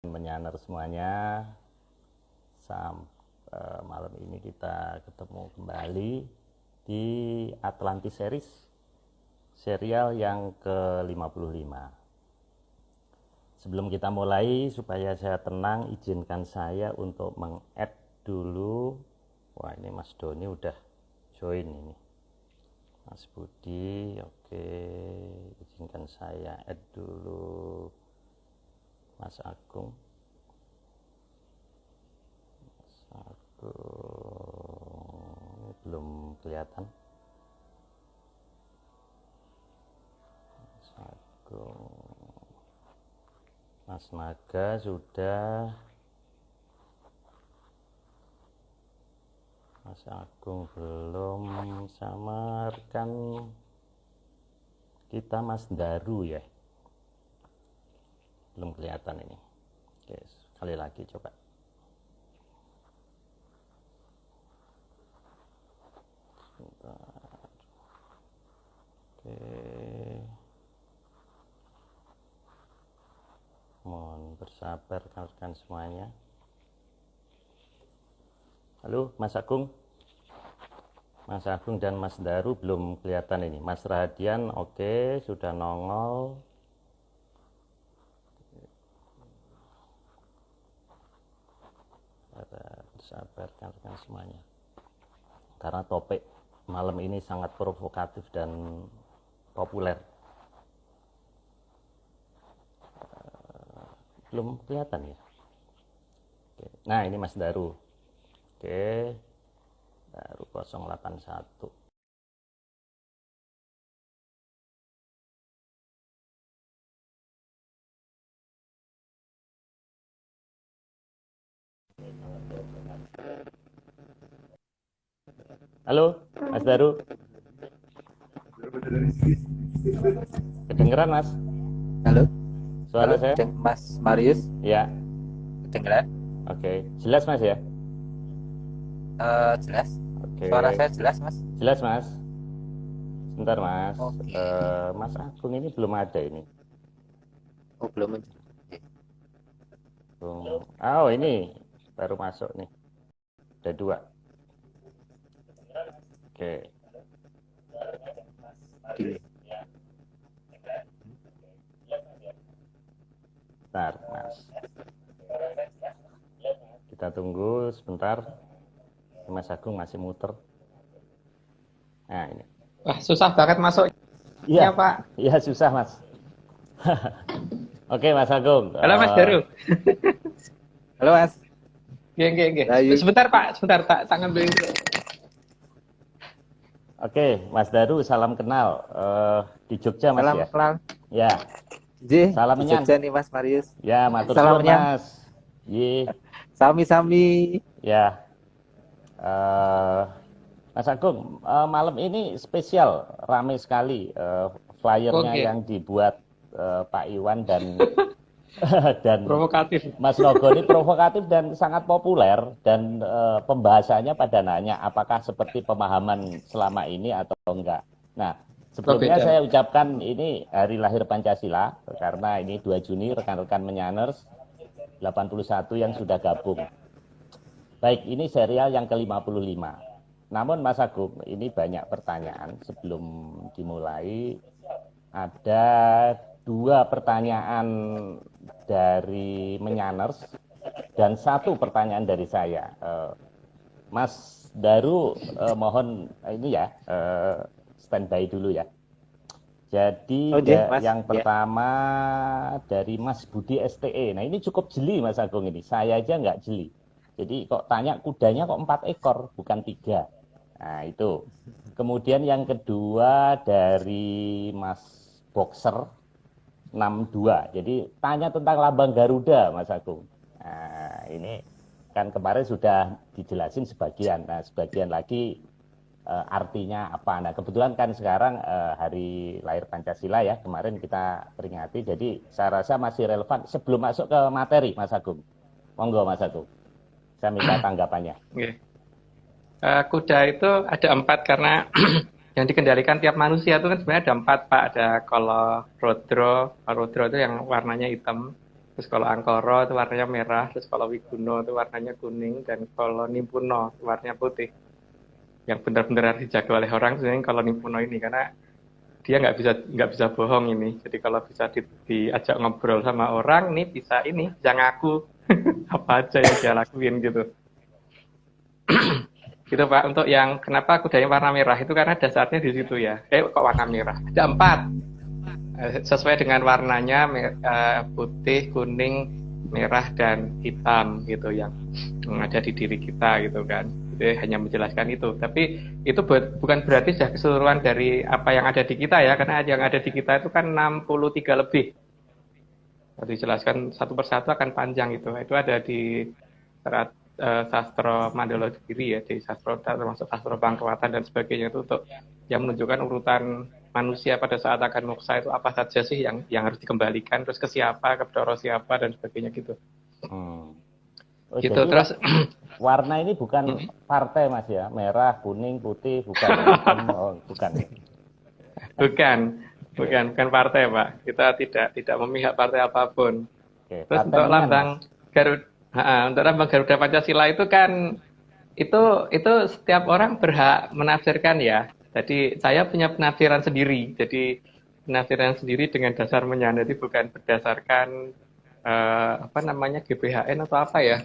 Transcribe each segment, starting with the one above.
Menyaner semuanya. Malam ini kita ketemu kembali di Atlantis Series, serial yang ke-55. Sebelum kita mulai, supaya saya tenang, izinkan saya untuk meng-add dulu. Wah, ini Mas Doni udah join ini. Mas Budi, oke, izinkan saya add dulu Mas Agung. Mas Agung belum kelihatan. Mas Agung, Mas Naga sudah. Mas Agung belum, sama rekan kita Mas Daru ya, belum kelihatan ini. Oke, sekali lagi coba. Sebentar. Oke, mohon bersabar rekan-rekan semuanya. Halo Mas Agung. Mas Agung dan Mas Daru belum kelihatan ini. Mas Rahadian oke, sudah nongol. Bersabar rekan-rekan semuanya, karena topik malam ini sangat provokatif dan populer. Belum kelihatan ya. Oke. Nah, ini Mas Daru. Oke, Daru 081. Halo, Mas Daru. Kedengeran, Mas? Halo. Suara Halo, saya? Mas Marius. Ya. Kedengeran? Oke, jelas Mas ya? Jelas. Oke. Suara saya jelas, Mas? Jelas, Mas. Sebentar, Mas. Oke. Mas Agung ini belum ada ini. Oh, belum. Oh, ini baru masuk nih. Ada 2. Oke. Bentar, Mas. Kita tunggu sebentar. Mas Agung masih muter. Nah, ini. Wah, susah banget masuk. Iya, Pak. Iya, susah, Mas. Oke, Mas Agung. Halo, Mas Daru. Halo, Mas. Nggih. Layu. Sebentar, Pak. Tak ngambilin dulu. Oke, Mas Daru, salam kenal. Di Jogja, Mas Salam ya? kenal. Ya. J. Salam di menyan. Jogja nih, Mas Marius. Ya, matur Salam suwun, menyan. Mas. Ye. Sami-sami. Ya. Mas Agung, malam ini spesial, ramai sekali flyernya Oke. yang dibuat Pak Iwan dan dan Provokatif. Mas Nogo ini provokatif dan sangat populer, dan pembahasannya pada nanya apakah seperti pemahaman selama ini atau enggak. Nah, sebelumnya Berbeda. saya ucapkan ini hari lahir Pancasila, karena ini 2 Juni rekan-rekan Menyaners 81 yang sudah gabung. Baik, ini serial yang ke-55. Namun Mas Agung, ini banyak pertanyaan sebelum dimulai. Ada 2 pertanyaan dari Menyaners dan 1 pertanyaan dari saya. Mas Daru, mohon ini ya, standby dulu ya. Jadi Mas. yang Ya. pertama dari Mas Budi STE. Nah, ini cukup jeli Mas Agung ini. Saya aja nggak jeli. Jadi kok tanya kudanya kok 4 ekor, bukan 3. Nah, itu. Kemudian yang kedua dari Mas Boxer 62. Jadi tanya tentang lambang Garuda, Mas Agung. Nah, ini kan kemarin sudah dijelasin sebagian. Nah, sebagian lagi artinya apa. Nah, kebetulan kan sekarang hari lahir Pancasila ya, kemarin kita peringati. Jadi saya rasa masih relevan. Sebelum masuk ke materi, Mas Agung. Monggo, Mas Agung. Saya minta tanggapannya. Oke. Kuda itu ada 4 karena yang dikendalikan tiap manusia itu kan sebenarnya ada 4, Pak. Ada kalau Rodro itu yang warnanya hitam. Terus kalau Angkoro itu warnanya merah, terus kalau Wiguno itu warnanya kuning, dan kalau Nimpuno itu warnanya putih. Yang benar-benar harus dijaga oleh orang sebenarnya kalau Nimpuno ini, karena dia nggak bisa bohong ini. Jadi kalau bisa diajak ngobrol sama orang, nih bisa ngaku apa aja yang dia lakuin gitu. Gitu Pak. Untuk yang kenapa kudanya warna merah itu karena dasarnya di situ ya. Kok warna merah? Ada 4. Sesuai dengan warnanya putih, kuning, merah, dan hitam gitu yang ada di diri kita gitu kan. Itu hanya menjelaskan itu. Tapi itu bukan berarti sudah keseluruhan dari apa yang ada di kita ya, karena yang ada di kita itu kan 63 lebih. Kalau dijelaskan satu persatu akan panjang itu. Itu ada di sastra Mandala Giri ya, di sastra termasuk sastra Bangkewatan dan sebagainya, itu untuk yang menunjukkan urutan manusia pada saat akan moksa itu apa saja sih yang harus dikembalikan, terus ke siapa, ke Bedoro siapa dan sebagainya gitu. Oh, gitu. jadi Terus warna ini bukan partai Mas ya, merah, kuning, putih, bukan. bukan partai Pak. Kita tidak memihak partai apapun. Oke, terus untuk lambang Garuda Pancasila itu kan itu setiap orang berhak menafsirkan ya. Jadi saya punya penafsiran sendiri. Jadi penafsiran sendiri dengan dasar jadi bukan berdasarkan GBHN atau apa ya,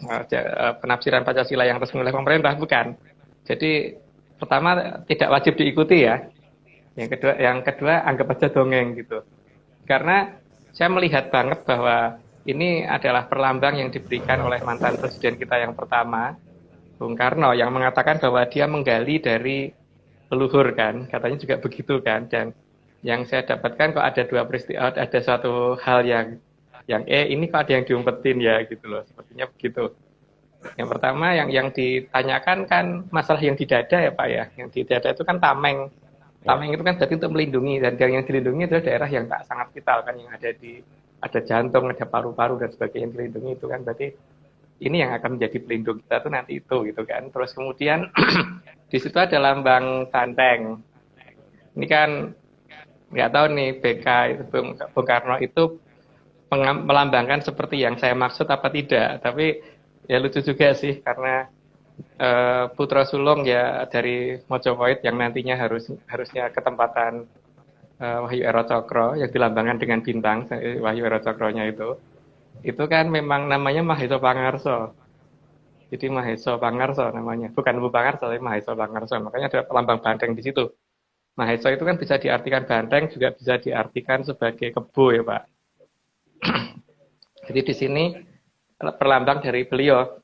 penafsiran Pancasila yang resmi oleh pemerintah, bukan. Jadi pertama tidak wajib diikuti ya. Yang kedua anggap aja dongeng gitu. Karena saya melihat banget bahwa ini adalah perlambang yang diberikan oleh mantan presiden kita yang pertama, Bung Karno, yang mengatakan bahwa dia menggali dari leluhur kan, katanya juga begitu kan. Dan yang saya dapatkan kok ada ada suatu hal yang ini kok ada yang diumpetin ya gitu loh, sepertinya begitu. Yang pertama yang ditanyakan kan masalah yang di dada ya Pak ya. Yang di dada itu kan tameng. Tameng itu kan berarti untuk melindungi, dan yang dilindungi adalah daerah yang tak sangat vital kan, yang ada jantung, ada paru-paru dan sebagainya yang dilindungi itu kan, berarti ini yang akan menjadi pelindung kita tuh nanti itu gitu kan. Terus kemudian di situ ada lambang banteng. Ini kan nggak tahu nih BK itu Bung Karno itu melambangkan seperti yang saya maksud apa tidak, tapi ya lucu juga sih karena putra sulung ya dari Mojopahit yang nantinya harusnya ketempatan Wahyu Ero Cokro yang dilambangkan dengan bintang Wahyu Ero Cokronya itu kan memang namanya Maheso Pangarso. Jadi Maheso Pangarso namanya, bukan Bu Pangarso tapi Maheso Pangarso. Makanya ada lambang banteng di situ. Maheso itu kan bisa diartikan banteng, juga bisa diartikan sebagai kebo ya Pak. Jadi di sini perlambang dari beliau.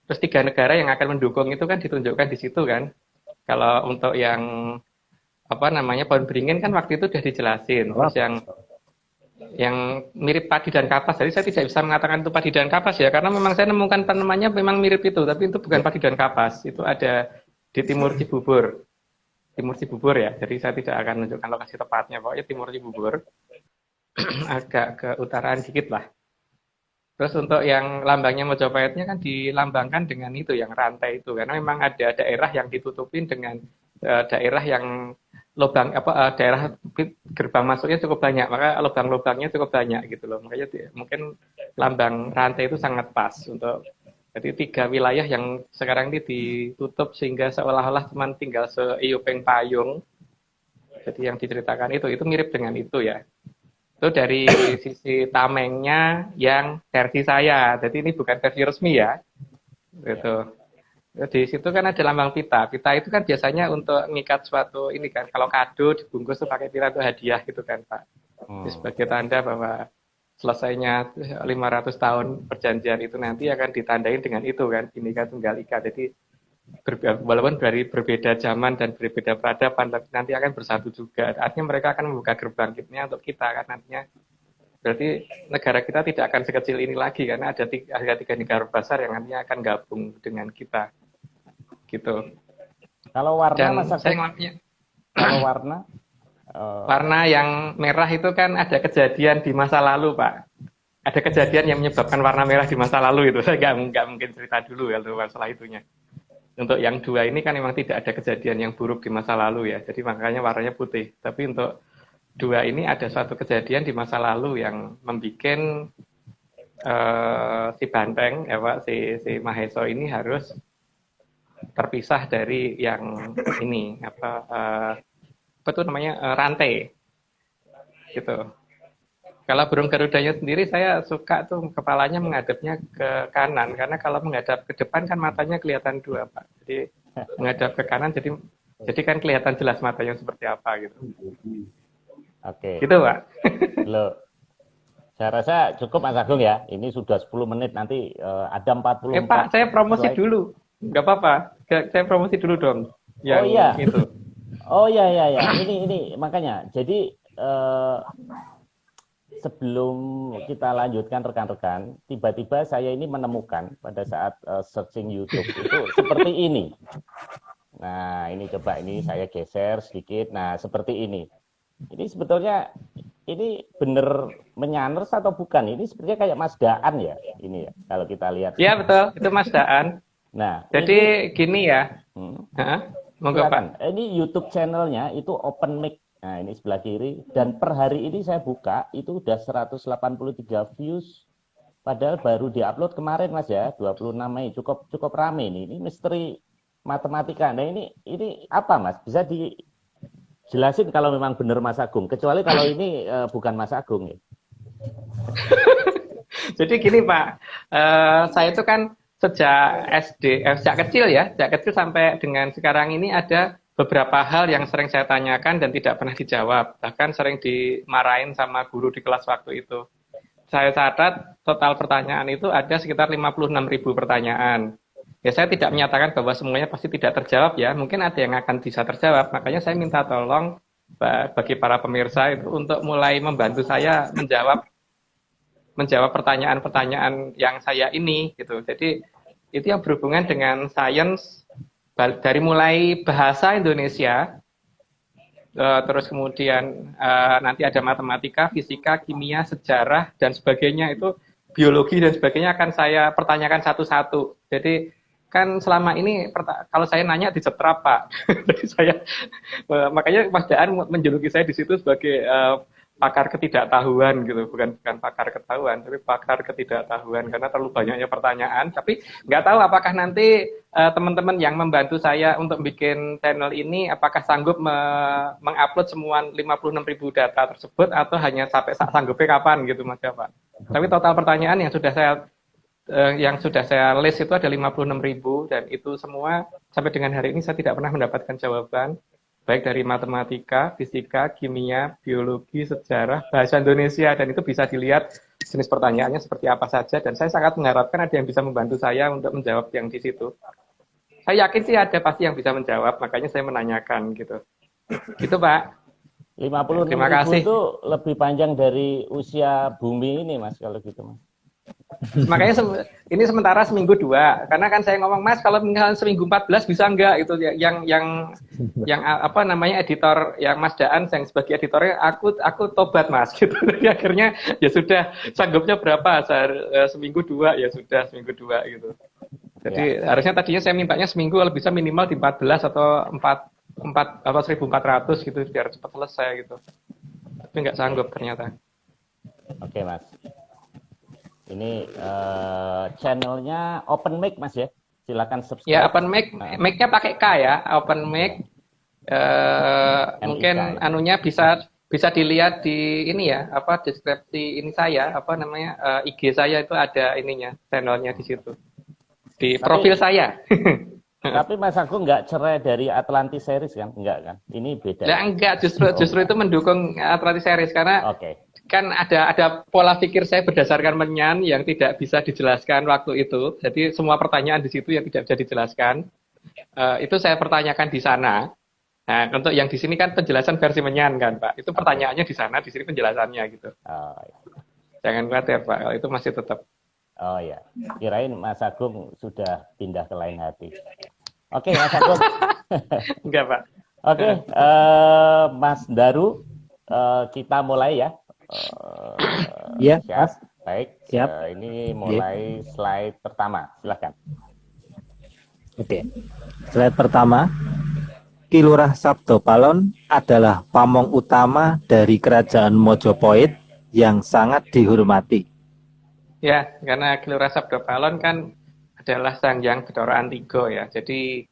Terus 3 negara yang akan mendukung itu kan ditunjukkan di situ kan. Kalau untuk yang pohon beringin kan waktu itu sudah dijelasin. Terus yang mirip padi dan kapas. Jadi saya tidak bisa mengatakan itu padi dan kapas ya, karena memang saya nemukan tanamannya memang mirip itu, tapi itu bukan padi dan kapas. Itu ada di Timur Cibubur ya. Jadi saya tidak akan menunjukkan lokasi tepatnya, pokoknya Timur Cibubur. Agak ke utaraan dikit lah. Terus untuk yang lambangnya Mojopahitnya kan dilambangkan dengan itu, yang rantai itu, karena memang ada daerah yang ditutupin dengan daerah yang daerah gerbang masuknya cukup banyak, maka lubang-lubangnya cukup banyak gitu loh. Makanya mungkin lambang rantai itu sangat pas untuk jadi 3 wilayah yang sekarang ini ditutup sehingga seolah-olah cuma tinggal seiupeng payung. Jadi yang diceritakan itu mirip dengan itu ya. Itu dari sisi tamengnya yang versi saya. Jadi ini bukan versi resmi ya. Gitu. Di situ kan ada lambang pita. Pita itu kan biasanya untuk mengikat suatu ini kan. Kalau kado dibungkus tuh pakai pita itu hadiah gitu kan Pak. Sebagai tanda bahwa selesainya 500 tahun perjanjian itu nanti akan ditandain dengan itu kan. Bhinneka Tunggal Ika. Jadi walaupun dari berbeda zaman dan berbeda peradaban, tapi nanti akan bersatu juga. Artinya mereka akan membuka gerbang kitnya untuk kita kan nantinya. Berarti negara kita tidak akan sekecil ini lagi karena ada 3 negara besar yang nantinya akan gabung dengan kita. Gitu. Kalau warna dan Mas kalau warna yang merah itu kan ada kejadian di masa lalu Pak. Ada kejadian yang menyebabkan warna merah di masa lalu itu. Saya nggak mungkin cerita dulu ya masalah itunya. Untuk yang 2 ini kan memang tidak ada kejadian yang buruk di masa lalu ya, jadi makanya warnanya putih. Tapi untuk 2 ini ada suatu kejadian di masa lalu yang membuat si Banteng, ya Pak, si Maheso ini harus terpisah dari yang ini apa tuh namanya rantai gitu. Kalau burung garudanya sendiri saya suka tuh kepalanya menghadapnya ke kanan, karena kalau menghadap ke depan kan matanya kelihatan dua Pak. Jadi menghadap ke kanan jadi kan kelihatan jelas matanya seperti apa gitu. Oke. Gitu Pak. Loh, saya rasa cukup Mas Agung ya. Ini sudah 10 menit, nanti ada 44. Pak, saya promosi slide. dulu. Nggak apa-apa. Saya promosi dulu dong. Oh iya. Itu. Oh iya. Ini makanya. Jadi sebelum kita lanjutkan rekan-rekan, tiba-tiba saya ini menemukan pada saat searching YouTube itu seperti ini. Nah, ini coba ini saya geser sedikit. Nah, seperti ini. Ini sebetulnya ini bener menyanners atau bukan? Ini sepertinya kayak Mas Daan ya, ini ya, kalau kita lihat. Iya betul, itu Mas Daan. Nah, jadi gini ya. Monggo Pak. Ini YouTube channelnya itu open mic. Nah, ini sebelah kiri. Dan per hari ini saya buka, itu udah 183 views. Padahal baru diupload kemarin Mas ya, 26 Mei. Cukup rame ini. Ini misteri matematika. Nah, ini apa Mas? Bisa dijelasin kalau memang benar Mas Agung. Kecuali kalau ini bukan Mas Agung ya. Jadi gini Pak, saya itu kan sejak kecil ya, sejak kecil sampai dengan sekarang ini ada beberapa hal yang sering saya tanyakan dan tidak pernah dijawab. Bahkan sering dimarahin sama guru di kelas waktu itu. Saya catat total pertanyaan itu ada sekitar 56.000 pertanyaan. Ya saya tidak menyatakan bahwa semuanya pasti tidak terjawab ya. Mungkin ada yang akan bisa terjawab. Makanya saya minta tolong bagi para pemirsa itu untuk mulai membantu saya menjawab pertanyaan-pertanyaan yang saya ini gitu. Jadi itu yang berhubungan dengan sains, dari mulai bahasa Indonesia, terus kemudian nanti ada matematika, fisika, kimia, sejarah dan sebagainya, itu biologi dan sebagainya akan saya pertanyakan satu-satu. Jadi kan selama ini kalau saya nanya disetrap Pak. Jadi makanya Mas Daan menjuluki saya di situ sebagai pakar ketidaktahuan gitu, bukan pakar ketahuan, tapi pakar ketidaktahuan karena terlalu banyaknya pertanyaan. Tapi nggak tahu apakah nanti teman-teman yang membantu saya untuk bikin channel ini apakah sanggup mengupload semua 56.000 data tersebut atau hanya sampai sanggupnya kapan gitu Mas Pak. Tapi total pertanyaan yang sudah saya list itu ada 56.000 dan itu semua sampai dengan hari ini saya tidak pernah mendapatkan jawaban. Baik dari matematika, fisika, kimia, biologi, sejarah, bahasa Indonesia, dan itu bisa dilihat jenis pertanyaannya seperti apa saja, dan saya sangat mengharapkan ada yang bisa membantu saya untuk menjawab yang di situ. Saya yakin sih ada pasti yang bisa menjawab, makanya saya menanyakan gitu. Gitu Pak. 56.000 itu lebih panjang dari usia bumi ini Mas, kalau gitu Mas. Makanya ini sementara seminggu 2, karena kan saya ngomong Mas kalau misalnya seminggu 14 bisa enggak gitu, yang apa namanya editor yang Mas Daan yang sebagai editornya aku tobat Mas gitu. Jadi akhirnya ya sudah sanggupnya berapa seminggu 2 ya sudah seminggu 2 gitu. Jadi harusnya tadinya saya mintanya seminggu kalau bisa minimal di 14 atau 1.400 gitu biar cepat selesai gitu. Tapi nggak sanggup ternyata. Oke Mas. Ini channelnya Open Mic Mas ya, silakan subscribe. Ya Open Mic, mic-nya pakai K ya, Open Mic. Mungkin anunya bisa dilihat di ini ya, apa deskripsi ini saya, apa namanya IG saya itu ada ininya, channelnya di situ, di profil saya. Tapi Mas Agung nggak cerai dari Atlantis Series kan? Enggak kan? Ini beda. Nah, enggak, justru itu mendukung Atlantis Series karena kan ada pola pikir saya berdasarkan menyan yang tidak bisa dijelaskan waktu itu. Jadi semua pertanyaan di situ yang tidak bisa dijelaskan itu saya pertanyakan di sana. Nah, untuk yang di sini kan penjelasan versi menyan kan, Pak. Itu pertanyaannya di sana, di sini penjelasannya gitu. Jangan khawatir, Pak. Kalau itu masih tetap. Oh ya, kirain Mas Agung sudah pindah ke lain hati. Oke, Mas Agung. Enggak, Pak. Oke, Mas Daru, kita mulai ya. Iya, Mas. Baik, siap. ini mulai slide pertama, silahkan. Oke, slide pertama. Ki Lurah Sabdo Palon adalah pamong utama dari Kerajaan Mojopahit yang sangat dihormati. Ya, karena Kilurah Sabdopalon kan adalah Sang Hyang Bathara Antiga ya. Jadi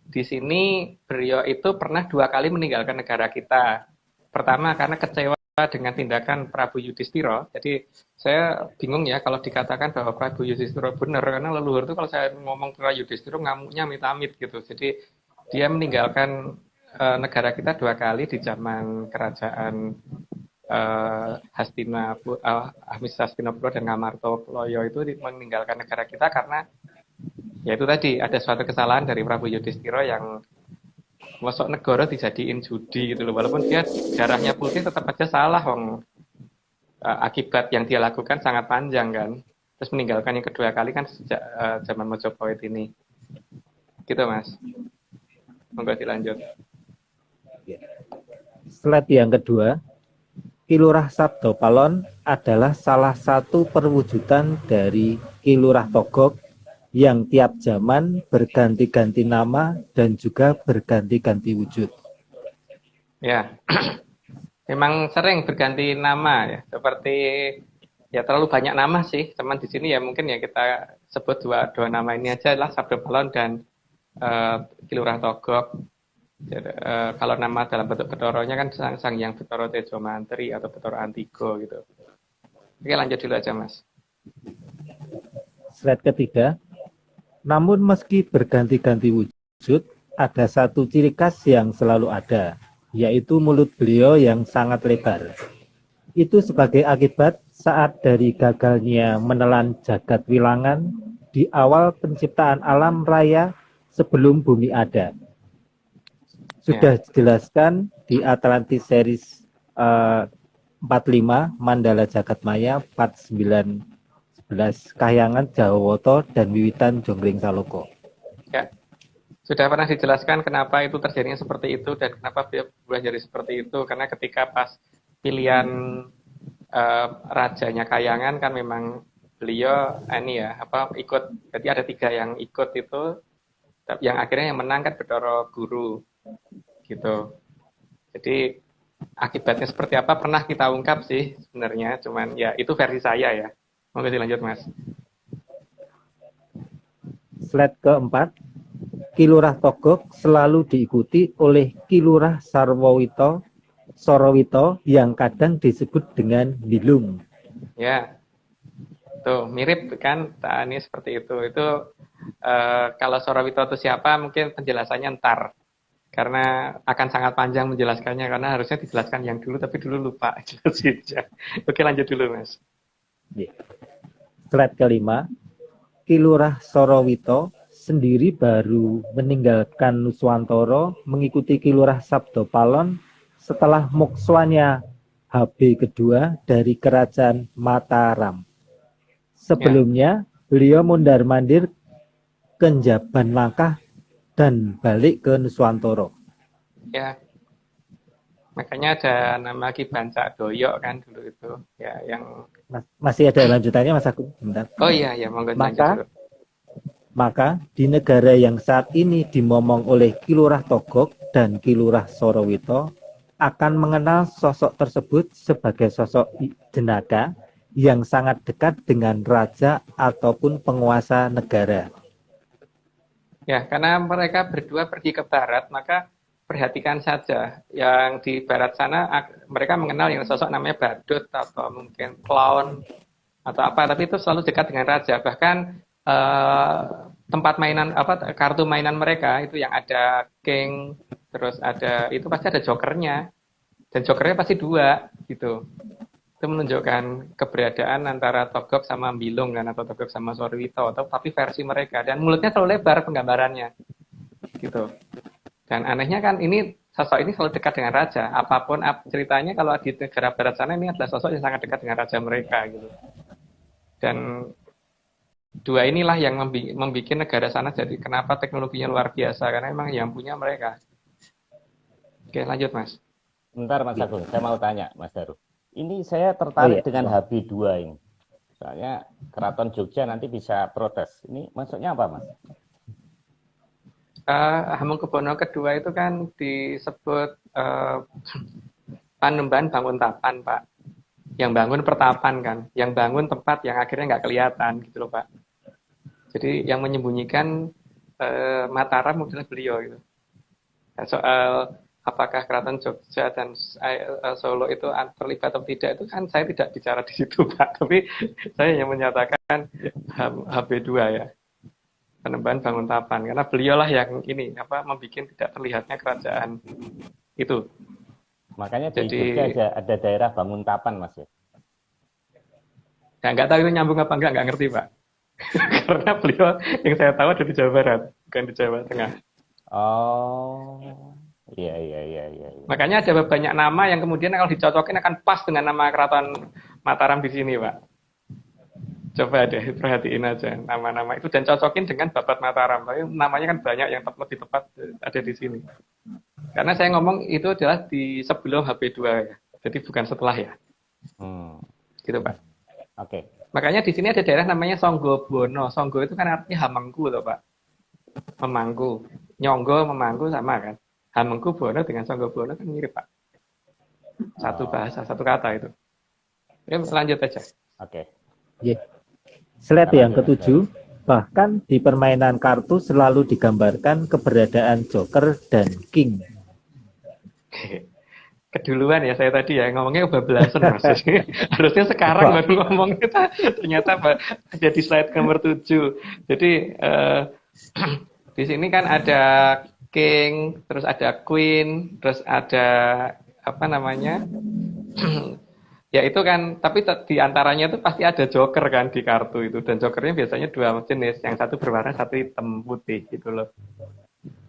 di sini beliau itu pernah 2 kali meninggalkan negara kita. Pertama karena kecewa dengan tindakan Prabu Yudhistira. Jadi saya bingung ya kalau dikatakan bahwa Prabu Yudhistira benar, karena leluhur itu kalau saya ngomong ke Yudhistira ngamuknya amit-amit gitu. Jadi dia meninggalkan negara kita 2 kali di zaman kerajaan Hastinapura dan Ngamartapulaya itu meninggalkan negara kita karena ya itu tadi ada suatu kesalahan dari Prabu Yudhistira yang masuk negara dijadiin judi gitu loh, walaupun dia darahnya putih tetap aja salah wong. Akibat yang dia lakukan sangat panjang kan, terus meninggalkan yang kedua kali kan sejak zaman Majapahit ini gitu Mas. Monggo dilanjut. Slide yang kedua, Kilurah Sabdopalon adalah salah satu perwujudan dari Kilurah Togog yang tiap zaman berganti-ganti nama dan juga berganti-ganti wujud. Ya, memang sering berganti nama ya, seperti ya terlalu banyak nama sih, cuman di sini ya mungkin ya kita sebut dua nama ini aja lah, Sabdopalon dan Kilurah Togog. Jadi, kalau nama dalam bentuk Bathara-nya kan Sang Hyang Bathara Tejo Mantri atau Bathara Antiga gitu. Oke, lanjut dulu aja Mas. Slide ketiga, namun meski berganti-ganti wujud, ada satu ciri khas yang selalu ada, yaitu mulut beliau yang sangat lebar. Itu sebagai akibat saat dari gagalnya menelan jagat wilangan di awal penciptaan alam raya sebelum bumi ada. Sudah dijelaskan di Atlantis series 45, Mandala Jagat Maya, 49, 11, Kahyangan Jawawoto dan Wiwitan Jonggring Saloko. Ya, sudah pernah dijelaskan kenapa itu terjadinya seperti itu dan kenapa dia berubah jadi seperti itu. Karena ketika pas pilihan rajanya Kahyangan kan memang beliau ikut. Jadi ada 3 yang ikut itu, yang akhirnya yang menang kan Bathara Guru gitu. Jadi akibatnya seperti apa pernah kita ungkap sih sebenarnya, cuman ya itu versi saya ya. Monggo dilanjut Mas. Slide keempat, Kilurah Togog selalu diikuti oleh Kilurah Sorowito yang kadang disebut dengan Nilung. Ya, tuh mirip kan ini seperti itu. Itu kalau Sorowito itu siapa mungkin penjelasannya ntar, karena akan sangat panjang menjelaskannya, karena harusnya dijelaskan yang dulu tapi dulu lupa. Oke, lanjut dulu Mas. Slide kelima, Kilurah Sorowito sendiri baru meninggalkan Nuswantara mengikuti Kilurah Sabdopalon setelah mokswanya HB kedua dari kerajaan Mataram. Sebelumnya beliau mondar-mandir ke Njaban Langkah dan balik ke Nuswantara. Ya, makanya ada nama Ki Bancak Doyok kan dulu itu, ya yang masih ada lanjutannya Mas Agung. Bentar. Oh iya, monggo lanjut. Maka di negara yang saat ini dimomong oleh Kilurah Togog dan Kilurah Sorowito akan mengenal sosok tersebut sebagai sosok jenaka yang sangat dekat dengan raja ataupun penguasa negara. Ya, karena mereka berdua pergi ke barat, maka perhatikan saja yang di barat sana mereka mengenal yang sosok namanya badut atau mungkin clown atau apa, tapi itu selalu dekat dengan raja. Bahkan tempat mainan kartu mainan mereka itu yang ada king, terus ada itu pasti ada jokernya, dan jokernya pasti 2 gitu. Itu menunjukkan keberadaan antara Togog sama Bilung kan, atau Togog sama Sorowito, tapi versi mereka, dan mulutnya selalu lebar penggambarannya gitu. Dan anehnya kan ini sosok ini selalu dekat dengan raja, apapun ceritanya kalau di negara barat sana ini adalah sosok yang sangat dekat dengan raja mereka gitu. Dan 2 inilah yang membuat negara sana jadi kenapa teknologinya luar biasa, karena memang yang punya mereka. Oke, lanjut Mas. Bentar Mas Agung, saya mau tanya Mas Daru. Ini saya tertarik dengan HB2 ini. Soalnya Keraton Jogja nanti bisa protes. Ini maksudnya apa Mas? Hamengkubuwono kedua itu kan disebut Panembahan Banguntapan Pak. yang bangun pertapan kan, yang bangun tempat yang akhirnya nggak kelihatan gitu loh Pak. Jadi yang menyembunyikan Mataram adalah beliau gitu. Nah, soal apakah Keraton Jogja dan Solo itu terlibat atau tidak itu kan saya tidak bicara di situ Pak, tapi saya hanya menyatakan HB2 ya, Panembahan Banguntapan, karena beliaulah yang ini membuat tidak terlihatnya kerajaan itu. Makanya di Jogja ada daerah Banguntapan Mas ya. Ya nggak tahu itu nyambung apa nggak ngerti Pak. Karena beliau yang saya tahu ada di Jawa Barat, bukan di Jawa Tengah. Oh, iya. Makanya ada banyak nama yang kemudian kalau dicocokin akan pas dengan nama Keraton Mataram di sini, Pak. Coba deh perhatiin aja nama-nama itu dan cocokin dengan Babat Mataram. Tapi namanya kan banyak yang lebih tepat ada di sini. Karena saya ngomong itu adalah di sebelum HP2 ya, jadi bukan setelah ya. Gitu Pak. Oke. Makanya di sini ada daerah namanya Songgobono. Songgo itu kan artinya hamengku loh Pak. Memangku. Nyonggo memangku sama kan. Hamengku Bono dengan Songgobono kan mirip Pak. Satu bahasa, satu kata itu. Ya, lanjut aja. Oke. Yeah. Slide yang ketujuh, bahkan di permainan kartu selalu digambarkan keberadaan Joker dan King. Keduluan ya saya tadi ya ngomongnya kebablasan Mas. Harusnya sekarang baru ngomong kita ternyata ada di slide nomor 7. Jadi di sini kan ada King, terus ada Queen, terus ada ya itu kan, tapi di antaranya itu pasti ada Joker kan di kartu itu, dan Jokernya biasanya dua jenis, yang satu berwarna, satu hitam putih gitu loh.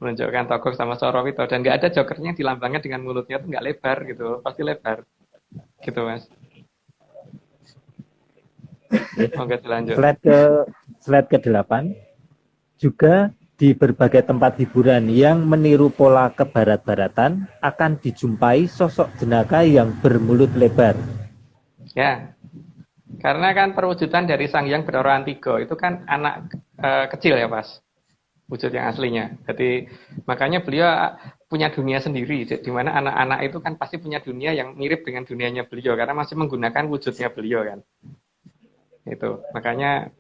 Menunjukkan tokoh sama Sorowito, dan nggak ada Jokernya yang dilambangkan dengan mulutnya tuh nggak lebar gitu, pasti lebar gitu Mas. Oke, dilanjut. Slide ke-8 juga di berbagai tempat hiburan yang meniru pola kebarat-baratan akan dijumpai sosok jenaka yang bermulut lebar. Ya, karena kan perwujudan dari Sang Hyang Benorah Antigo itu kan anak kecil ya Mas. Wujud yang aslinya. Jadi makanya beliau punya dunia sendiri, di mana anak-anak itu kan pasti punya dunia yang mirip dengan dunianya beliau karena masih menggunakan wujudnya beliau kan. Itu makanya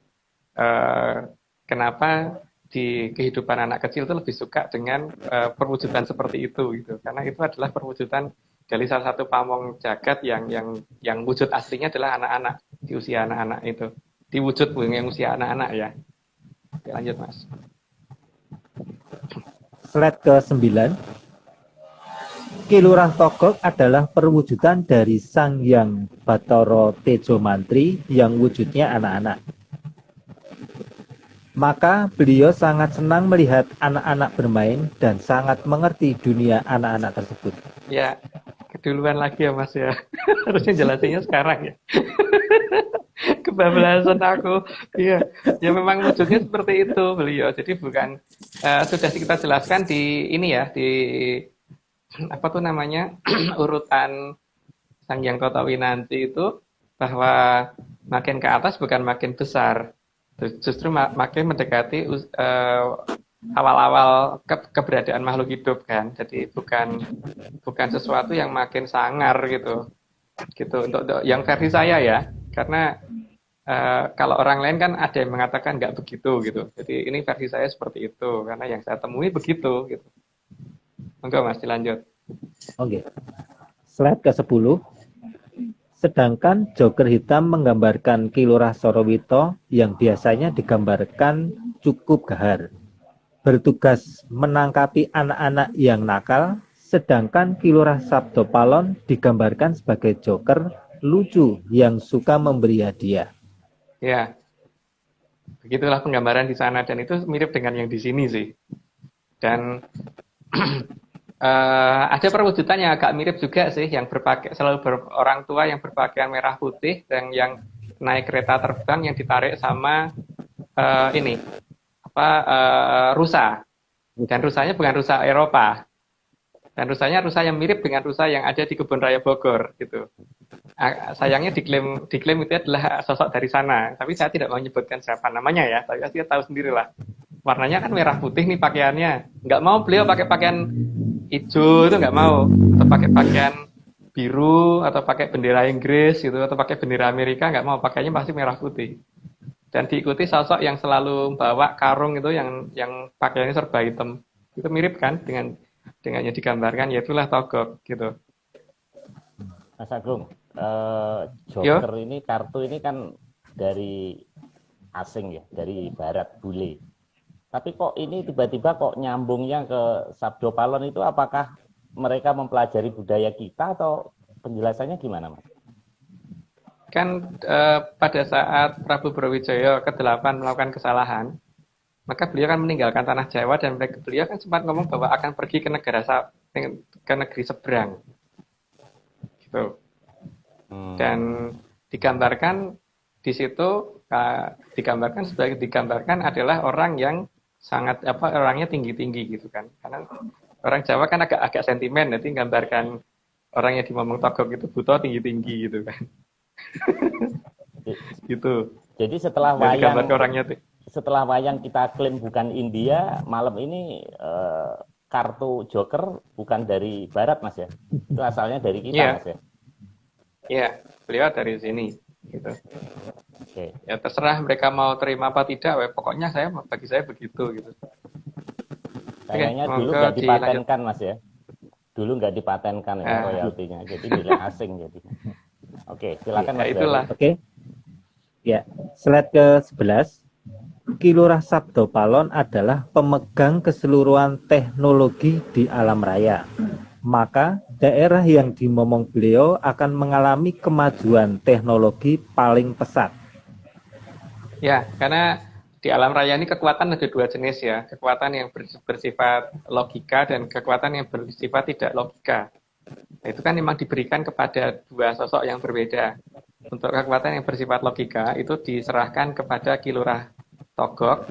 kenapa di kehidupan anak kecil itu lebih suka dengan perwujudan seperti itu gitu. Karena itu adalah perwujudan dari salah satu pamong jagat yang wujud aslinya adalah anak-anak di usia anak-anak itu. Di wujud yang usia anak-anak ya. Oke, lanjut Mas. Slide ke-9, Ki Lurah Togog adalah perwujudan dari Sang Hyang Bathara Tejo Mantri yang wujudnya anak-anak. Maka beliau sangat senang melihat anak-anak bermain dan sangat mengerti dunia anak-anak tersebut. Ya, keduluan lagi ya Mas ya. Harusnya jelasinnya sekarang ya. Kebablasan aku. Iya, ya memang wujudnya seperti itu beliau. Jadi bukan sudah kita jelaskan di ini ya, di urutan Sang Hyang Kotawinanti itu bahwa makin ke atas bukan makin besar, justru makin mendekati awal-awal keberadaan makhluk hidup kan. Jadi bukan sesuatu yang makin sangar gitu untuk yang versi saya ya, karena kalau orang lain kan ada yang mengatakan nggak begitu gitu. Jadi ini versi saya seperti itu karena yang saya temui begitu gitu. Enggak Mas, dilanjut. Oke. Slide ke-10. Sedangkan Joker hitam menggambarkan Ki Lurah Sorowito yang biasanya digambarkan cukup gahar, bertugas menangkapi anak-anak yang nakal, sedangkan Ki Lurah Sabdopalon digambarkan sebagai Joker lucu yang suka memberi hadiah. Ya, begitulah penggambaran di sana dan itu mirip dengan yang di sini sih. Dan ada perwujudan yang agak mirip juga sih, yang orang tua yang berpakaian merah putih dan yang naik kereta terbang yang ditarik sama rusa. Dan rusanya bukan rusa Eropa. Dan rusanya rusa yang mirip dengan rusa yang ada di Kebun Raya Bogor gitu. Sayangnya diklaim itu adalah sosok dari sana, tapi saya tidak mau menyebutkan siapa namanya ya, tapi pasti tahu sendirilah. Warnanya kan merah putih nih pakaiannya. Nggak mau beliau pakai pakaian hijau itu nggak mau, atau pakai pakaian biru atau pakai bendera Inggris gitu atau pakai bendera Amerika, nggak mau, pakainya pasti merah putih. Dan diikuti sosok yang selalu bawa karung itu yang pakaiannya serba hitam. Itu mirip kan dengan yang digambarkan, yaitulah Togog gitu. Mas Agung, Yo, Joker ini kartu ini kan dari asing ya, dari barat bule. Tapi kok ini tiba-tiba kok nyambungnya ke Sabdo Palon itu, apakah mereka mempelajari budaya kita atau penjelasannya gimana, Mas? kan pada saat Prabu Brawijaya ke-8 melakukan kesalahan, maka beliau kan meninggalkan tanah Jawa dan beliau kan sempat ngomong bahwa akan pergi ke ke negeri seberang, gitu. Dan digambarkan di situ digambarkan adalah orang yang sangat orangnya tinggi-tinggi gitu kan. Karena orang Jawa kan agak sentimen, nanti gambarkan orang yang dimomong Togog itu butuh tinggi-tinggi gitu kan. Gitu. Jadi setelah wayang kita klaim bukan India, malam ini kartu Joker bukan dari barat, Mas ya. Itu asalnya dari kita, Mas ya. Iya, beliau dari sini gitu. Oke. Ya terserah mereka mau terima apa tidak, pokoknya bagi saya begitu gitu. Kayaknya dulu nggak dipatenkan, Mas ya. Dulu nggak dipatenkan ya royaltinya, jadi nilai asing jadi. Oke, silakan Mas. Itulah. Oke. Ya, slide ke-11. Ki Lurah Sabdo Palon adalah pemegang keseluruhan teknologi di alam raya. Maka daerah yang dimomong beliau akan mengalami kemajuan teknologi paling pesat. Ya, karena di alam raya ini kekuatan ada dua jenis ya, kekuatan yang bersifat logika dan kekuatan yang bersifat tidak logika. Nah, itu kan memang diberikan kepada dua sosok yang berbeda. Untuk kekuatan yang bersifat logika itu diserahkan kepada Ki Lurah Togog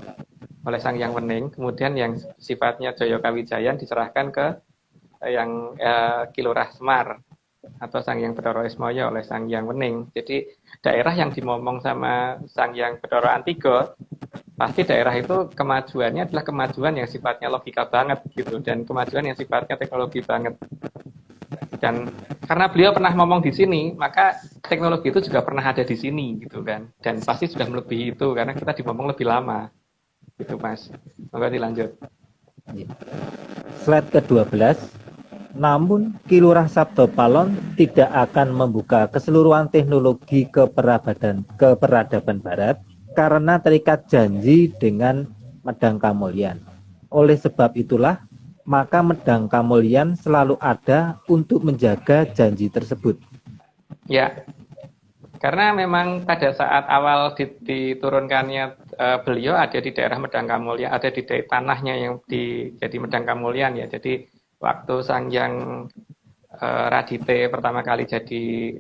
oleh Sang Hyang Wening, kemudian yang sifatnya Jaya Kawijayan diserahkan ke yang Ki Lurah Semar atau Sang Hyang Bathara Ismaya oleh Sang Hyang Wening. Jadi daerah yang dimomong sama Sang Hyang Bathara Antiga, pasti daerah itu kemajuannya adalah kemajuan yang sifatnya logika banget gitu, dan kemajuan yang sifatnya teknologi banget. Dan karena beliau pernah ngomong di sini, maka teknologi itu juga pernah ada di sini gitu kan, dan pasti sudah melebihi itu karena kita dimomong lebih lama gitu, Mas. Monggo dilanjut. Slide ke-12. Namun Ki Lurah Sabdo Palon tidak akan membuka keseluruhan teknologi keperadaban barat karena terikat janji dengan Medang Kamulyan. Oleh sebab itulah, maka Medang Kamulyan selalu ada untuk menjaga janji tersebut. Ya, karena memang pada saat awal diturunkannya beliau ada di daerah Medang Kamulyan, ada di tanahnya yang jadi Medang Kamulyan ya. Jadi waktu Sang Hyang Radite pertama kali jadi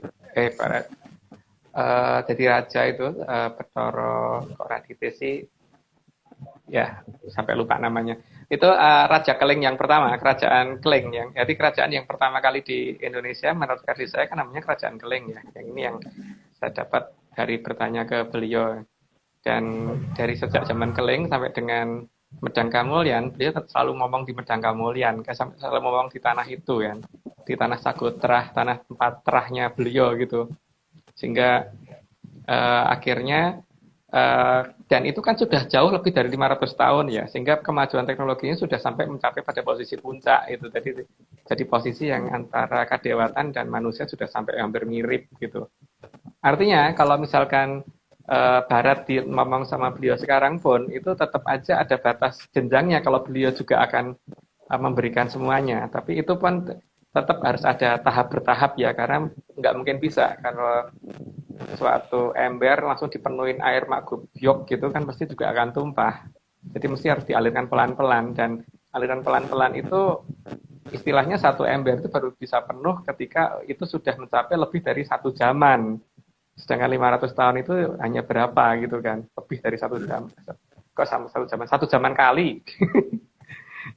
raja itu, Bathara kok Radite sih, ya sampai lupa namanya. Itu Raja Keling yang pertama, Kerajaan Keling jadi kerajaan yang pertama kali di Indonesia menurut versi saya kan namanya Kerajaan Keling ya. Yang ini yang saya dapat dari bertanya ke beliau. Dan dari sejak zaman Keling sampai dengan Medang Kamulyan, beliau selalu ngomong di Medang Kamulyan, selalu ngomong di tanah itu kan, di tanah Sagotrah, tanah tempat terahnya beliau gitu. Sehingga akhirnya dan itu kan sudah jauh lebih dari 500 tahun ya, sehingga kemajuan teknologinya sudah sampai mencapai pada posisi puncak itu. Jadi posisi yang antara kadewatan dan manusia sudah sampai hampir mirip gitu. Artinya kalau misalkan Barat ngomong sama beliau sekarang pun itu tetap aja ada batas jenjangnya kalau beliau juga akan memberikan semuanya. Tapi itu pun tetap harus ada tahap bertahap ya, karena nggak mungkin bisa kalau suatu ember langsung dipenuhin air mak gubyok gitu kan pasti juga akan tumpah. Jadi mesti harus dialirkan pelan-pelan, dan aliran pelan-pelan itu istilahnya satu ember itu baru bisa penuh ketika itu sudah mencapai lebih dari 1 zaman. Sedangkan 500 tahun itu hanya berapa gitu kan, lebih dari 1 jam. Kok sama 1 zaman, 1 zaman kali.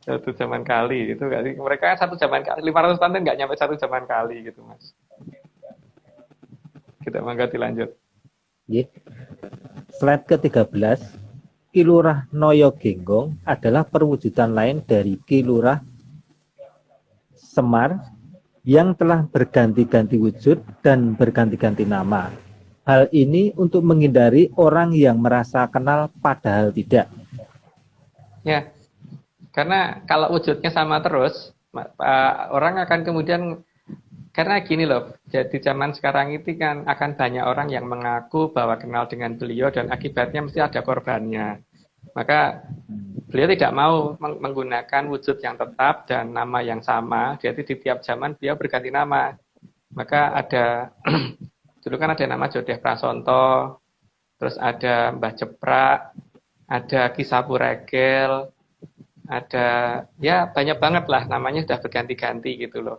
1 zaman kali itu mereka 1 zaman kali, 500 tahun itu nggak nyampe 1 zaman kali gitu, Mas. Kita mangga dilanjut. Slide ke-13. Ki Lurah Noyo Genggong adalah perwujudan lain dari Ki Lurah Semar yang telah berganti-ganti wujud dan berganti-ganti nama. Hal ini untuk menghindari orang yang merasa kenal padahal tidak. Ya, karena kalau wujudnya sama terus, orang akan kemudian, karena gini loh, jadi zaman sekarang itu kan akan banyak orang yang mengaku bahwa kenal dengan beliau dan akibatnya mesti ada korbannya. Maka beliau tidak mau menggunakan wujud yang tetap dan nama yang sama, jadi di tiap zaman beliau berganti nama. Maka ada, dulu kan ada nama Jodeh Prasonto, terus ada Mbah Jeprak, ada Ki Sapu Regel, ada ya banyak banget lah, namanya sudah berganti-ganti gitu loh.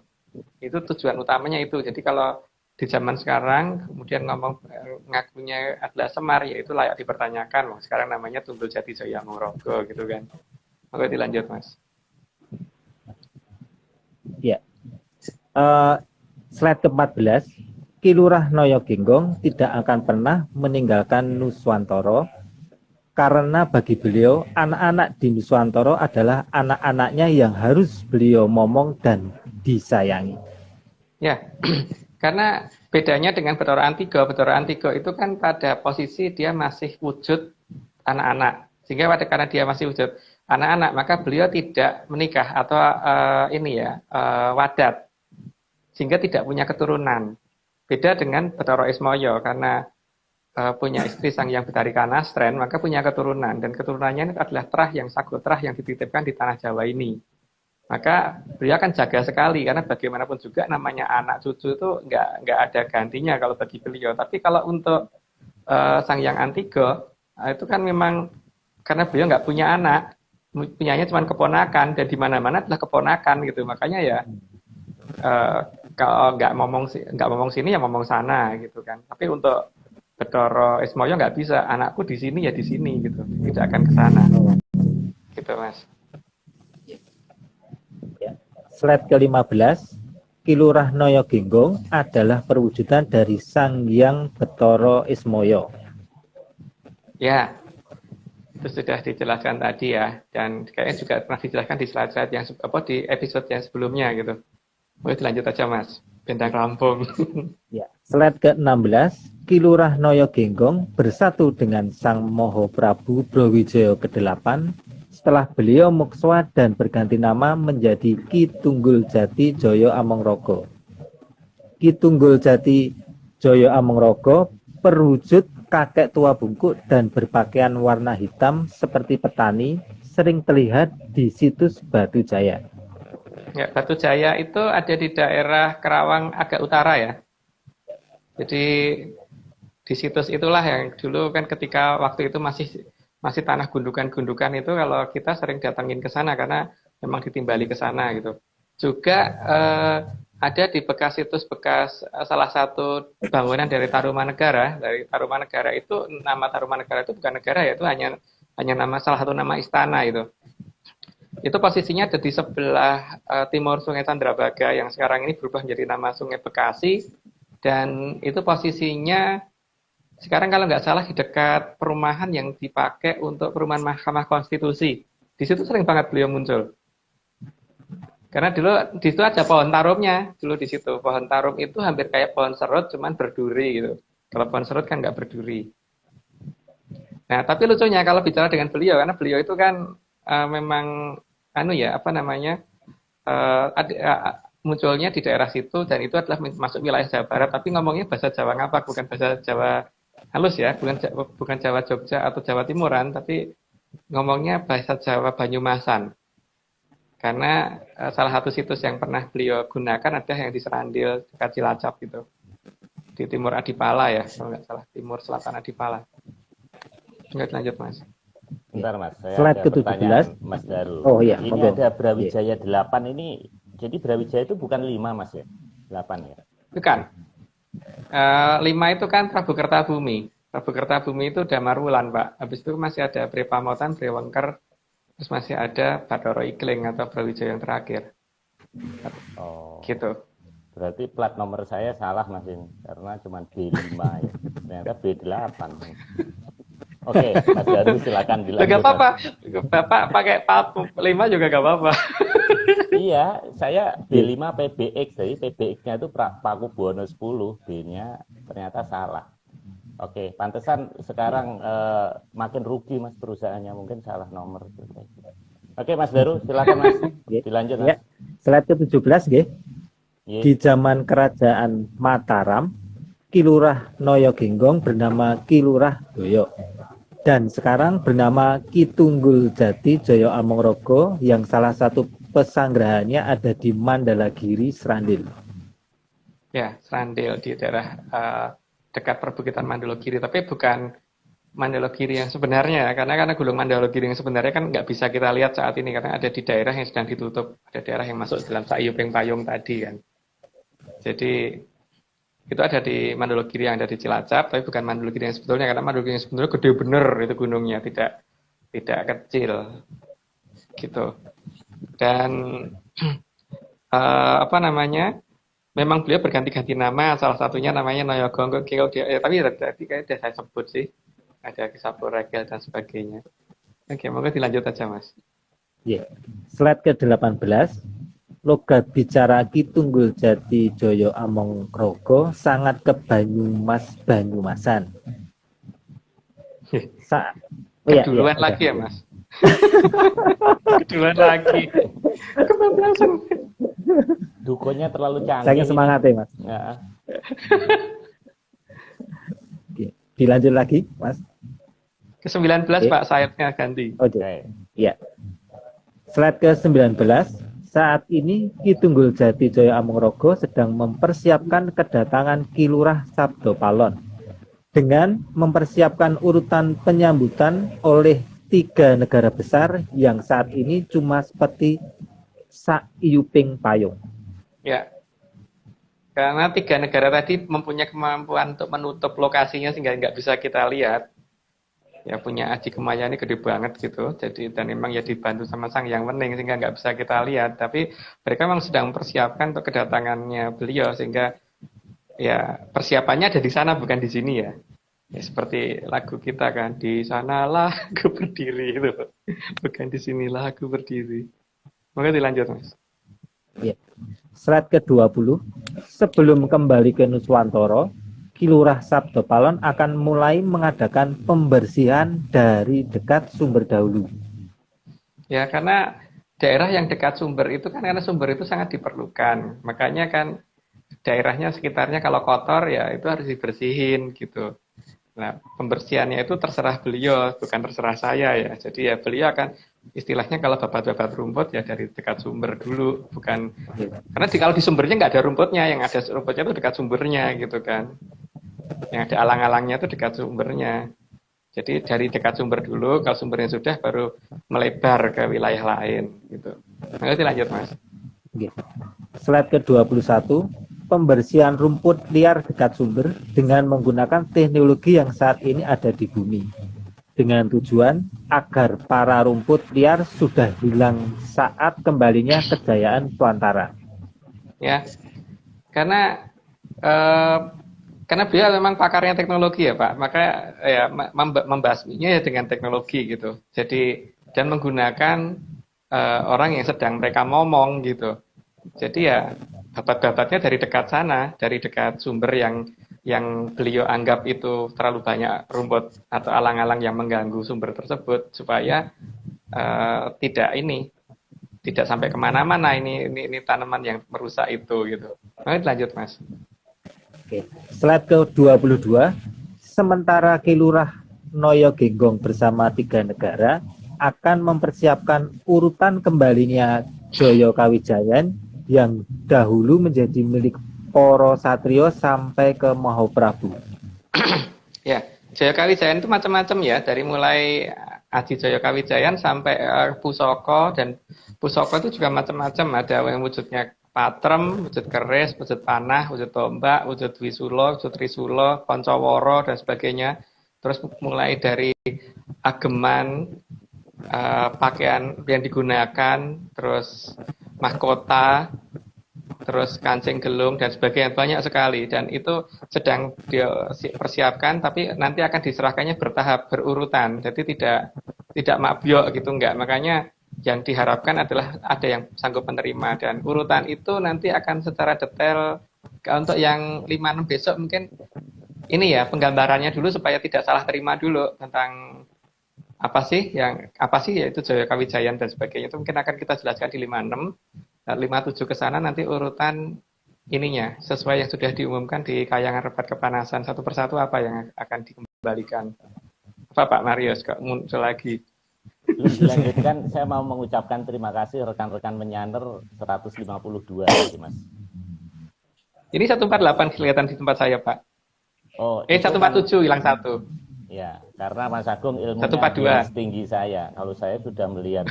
Itu tujuan utamanya itu. Jadi kalau di zaman sekarang kemudian ngomong ngakunya adalah Semar, ya itu layak dipertanyakan. Sekarang namanya Tunggul Jati Jaya Mongrogo gitu kan. Oke, dilanjut Mas. Ya. Slide ke-14, Ki Lurah Noyo Genggong tidak akan pernah meninggalkan Nuswantoro karena bagi beliau anak-anak di Nuswantoro adalah anak-anaknya yang harus beliau momong dan disayangi. Ya, karena bedanya dengan Bathara Antiga itu kan pada posisi dia masih wujud anak-anak. Sehingga karena dia masih wujud anak-anak, maka beliau tidak menikah atau wadat. Sehingga tidak punya keturunan. Beda dengan Bathara Ismaya, karena punya istri Sang Hyang Betari Kanastren, maka punya keturunan. Dan keturunannya ini adalah terah yang sagotrah yang dititipkan di tanah Jawa ini. Maka beliau akan jaga sekali, karena bagaimanapun juga namanya anak cucu itu nggak ada gantinya kalau bagi beliau. Tapi kalau untuk Sang Hyang Antiga, itu kan memang karena beliau nggak punya anak, punyanya cuma keponakan, dan di mana-mana adalah keponakan gitu. Makanya ya kalau nggak ngomong sini ya ngomong sana gitu kan. Tapi untuk Bathara Ismaya nggak bisa, anakku di sini ya di sini gitu, tidak akan ke sana. Gitu Mas. Slide ke-15, Ki Lurah Noyo Genggong adalah perwujudan dari Sang Hyang Bathara Ismaya. Ya, itu sudah dijelaskan tadi ya, dan kayaknya juga pernah dijelaskan di slide-slide yang di episode yang sebelumnya gitu. Boleh dilanjut aja Mas, Bentang Lampung. Ya, slide ke-16, Ki Lurah Noyo Genggong bersatu dengan Sang Moho Prabu Brawijaya ke-8 setelah beliau mukswa dan berganti nama menjadi Ki Tunggul Jati Jaya Amongrogo. Ki Tunggul Jati Jaya Amongrogo perwujud kakek tua bungkuk dan berpakaian warna hitam seperti petani, sering terlihat di situs Batu Jaya. Ya, Batu Jaya itu ada di daerah Kerawang agak utara ya. Jadi di situs itulah yang dulu kan ketika waktu itu masih tanah gundukan-gundukan itu, kalau kita sering datangin ke sana karena memang ditimbali ke sana gitu. Juga ada di bekas situs bekas salah satu bangunan dari Tarumanegara. Dari Tarumanegara itu, nama Tarumanegara itu bukan negara ya, itu hanya nama salah satu nama istana itu. Itu posisinya ada di sebelah timur Sungai Candrabaga yang sekarang ini berubah menjadi nama Sungai Bekasi, dan itu posisinya sekarang kalau nggak salah di dekat perumahan yang dipakai untuk perumahan Mahkamah Konstitusi. Di situ sering banget beliau muncul. Karena dulu di situ ada pohon tarumnya. Dulu di situ pohon tarum itu hampir kayak pohon serut, cuman berduri gitu. Kalau pohon serut kan nggak berduri. Nah, tapi lucunya kalau bicara dengan beliau, karena beliau itu kan memang munculnya di daerah situ, dan itu adalah masuk wilayah Jawa Barat. Tapi ngomongnya bahasa Jawa Ngapak, bukan bahasa Jawa halus ya, bukan Jawa Jogja atau Jawa Timuran, tapi ngomongnya bahasa Jawa Banyumasan. Karena salah satu situs yang pernah beliau gunakan ada yang di Serandil, dekat Cilacap gitu. Di timur Adipala ya, kalau nggak salah, timur selatan Adipala. Enggak, lanjut Mas. Bentar Mas, saya Slide ada ke-17. pertanyaan Mas Darul. Oh iya, ini monggo. ada Brawijaya 8 ini, jadi Brawijaya itu bukan 5 Mas ya? 8 ya? Bukan. 5 itu kan Prabu Kertabumi. Prabu Kertabumi itu Damarwulan, Pak. Habis itu masih ada Bre Pamotan, Bre Wengker, terus masih ada Bathara Ikling atau Brawijaya yang terakhir. Oh. Gitu. Berarti plat nomor saya salah Mas ini, karena cuma B5 ya. Ternyata B8. Oke, Mas Darul silakan dilanjut. Gak apa-apa. Bapak pakai plat 5 juga gak apa-apa. Iya, saya B5 PBX, jadi PBX-nya itu Pakubuwono 10, B-nya ternyata salah. Oke, pantesan sekarang makin rugi Mas perusahaannya, mungkin salah nomor. Oke Mas Daru, silakan Mas, dilanjut Mas. Ya, slide ke-17 nggih. Iya. Di zaman kerajaan Mataram, Kilurah Noyo Genggong bernama Kilurah Doyo. Dan sekarang bernama Kitunggul Jati Joyo Amongrogo yang salah satu pesanggrahannya ada di Mandalagiri, Srandil. Ya, Srandil di daerah dekat perbukitan Mandalagiri, tapi bukan Mandalagiri yang sebenarnya, karena Gunung Mandalagiri yang sebenarnya kan nggak bisa kita lihat saat ini karena ada di daerah yang sedang ditutup, ada daerah yang masuk dalam Sakyuping Payung tadi kan. Jadi itu ada di Mandalagiri yang ada di Cilacap, tapi bukan Mandalagiri yang sebetulnya, karena Mandalagiri yang sebetulnya gede bener itu gunungnya, tidak kecil gitu. Dan apa namanya? Memang beliau berganti-ganti nama, salah satunya namanya Noyo Genggong, tapi tadi kayaknya sudah saya sebut sih. Ada Kisabur Regel dan sebagainya. Oke, monggo dilanjut aja Mas. Yeah. Slide ke-18, logat bicara Kitunggul Jati Joyo Amongrogo sangat ke Banyumasan. Keduluan lagi ya Mas. Keduluan lagi. Kebablasan. Dukonya terlalu canggih. Saya semangat ya Mas. Ya. Dilanjut lagi Mas. Ke-19 Pak, sayapnya ganti. Oke. Ya. Slide ke-19. Saat ini Kitunggul Jati Joyo Amongrogo sedang mempersiapkan kedatangan Kilurah Sabdo Palon dengan mempersiapkan urutan penyambutan oleh 3 negara besar yang saat ini cuma seperti Sakyuping Payung. Ya. Karena 3 negara tadi mempunyai kemampuan untuk menutup lokasinya sehingga nggak bisa kita lihat. Ya punya Aji Kemaya ini gede banget gitu. Jadi dan memang ya dibantu sama Sang Hyang Wening sehingga nggak bisa kita lihat. Tapi mereka memang sedang mempersiapkan untuk kedatangannya beliau sehingga ya persiapannya ada di sana bukan di sini ya. Ya seperti lagu kita kan, di sanalah aku berdiri itu. Bukan di sinilah aku berdiri. Mungkin dilanjut Mas. Ya. Slide ke-20. Sebelum kembali ke Nuswantoro, Kilurah Sabdo Palon akan mulai mengadakan pembersihan dari dekat sumber dahulu. Ya, karena daerah yang dekat sumber itu kan karena sumber itu sangat diperlukan. Makanya kan daerahnya sekitarnya kalau kotor ya itu harus dibersihin gitu. Nah, pembersihannya itu terserah beliau, bukan terserah saya ya. Jadi ya beliau akan istilahnya kalau babat-babat rumput ya dari dekat sumber dulu, bukan karena kalau di sumbernya nggak ada rumputnya, yang ada rumputnya itu dekat sumbernya gitu kan. Yang ada alang-alangnya itu dekat sumbernya. Jadi dari dekat sumber dulu, kalau sumbernya sudah baru melebar ke wilayah lain gitu. Nanti lanjut Mas. Slide ke-21, pembersihan rumput liar dekat sumber dengan menggunakan teknologi yang saat ini ada di bumi. Dengan tujuan agar para rumput liar sudah hilang saat kembalinya kejayaan Tuantara. Ya, karena beliau memang pakarnya teknologi ya Pak, maka ya membasminya ya dengan teknologi gitu. Jadi dan menggunakan orang yang sedang mereka ngomong gitu. Jadi ya babat-babatnya dari dekat sana, dari dekat sumber yang beliau anggap itu terlalu banyak rumput atau alang-alang yang mengganggu sumber tersebut supaya tidak sampai kemana-mana ini tanaman yang merusak itu gitu. Nanti lanjut Mas. Oke. Slide ke-22, sementara Kilurah Noyo Genggong bersama 3 negara akan mempersiapkan urutan kembalinya Joyo Kawijayan yang dahulu menjadi milik Poro Satrio sampai ke Mahaprabu. Ya, Joyo Kawijayan itu macam-macam ya, dari mulai Aji Joyo Kawijayan sampai Pusoko, dan Pusoko itu juga macam-macam, ada yang wujudnya patrem, wujud keris, wujud panah, wujud tombak, wujud wisulo, wujud trisulo, poncoworo dan sebagainya. Terus mulai dari ageman, pakaian yang digunakan, terus mahkota, terus kancing gelung dan sebagainya, banyak sekali, dan itu sedang dipersiapkan tapi nanti akan diserahkannya bertahap, berurutan, jadi tidak mabiyok gitu, enggak. Makanya yang diharapkan adalah ada yang sanggup menerima, dan urutan itu nanti akan secara detail untuk yang 5-6 besok mungkin ini ya penggambarannya dulu supaya tidak salah terima dulu tentang apa sih yaitu Jaya Kawijayan dan sebagainya, itu mungkin akan kita jelaskan di 56. Nah, 57 ke sana nanti urutan ininya sesuai yang sudah diumumkan di Kayangan Rebat Kepanasan, satu persatu apa yang akan dikembalikan. Apa Pak Marius kok muncul lagi? Dilanjutkan, saya mau mengucapkan terima kasih rekan-rekan menyaner 152 Mas. Ini 148 kelihatan di tempat saya, Pak. Oh, 147 hilang satu. Ya, karena Mas Agung ilmunya 142 tinggi saya. Kalau saya sudah melihat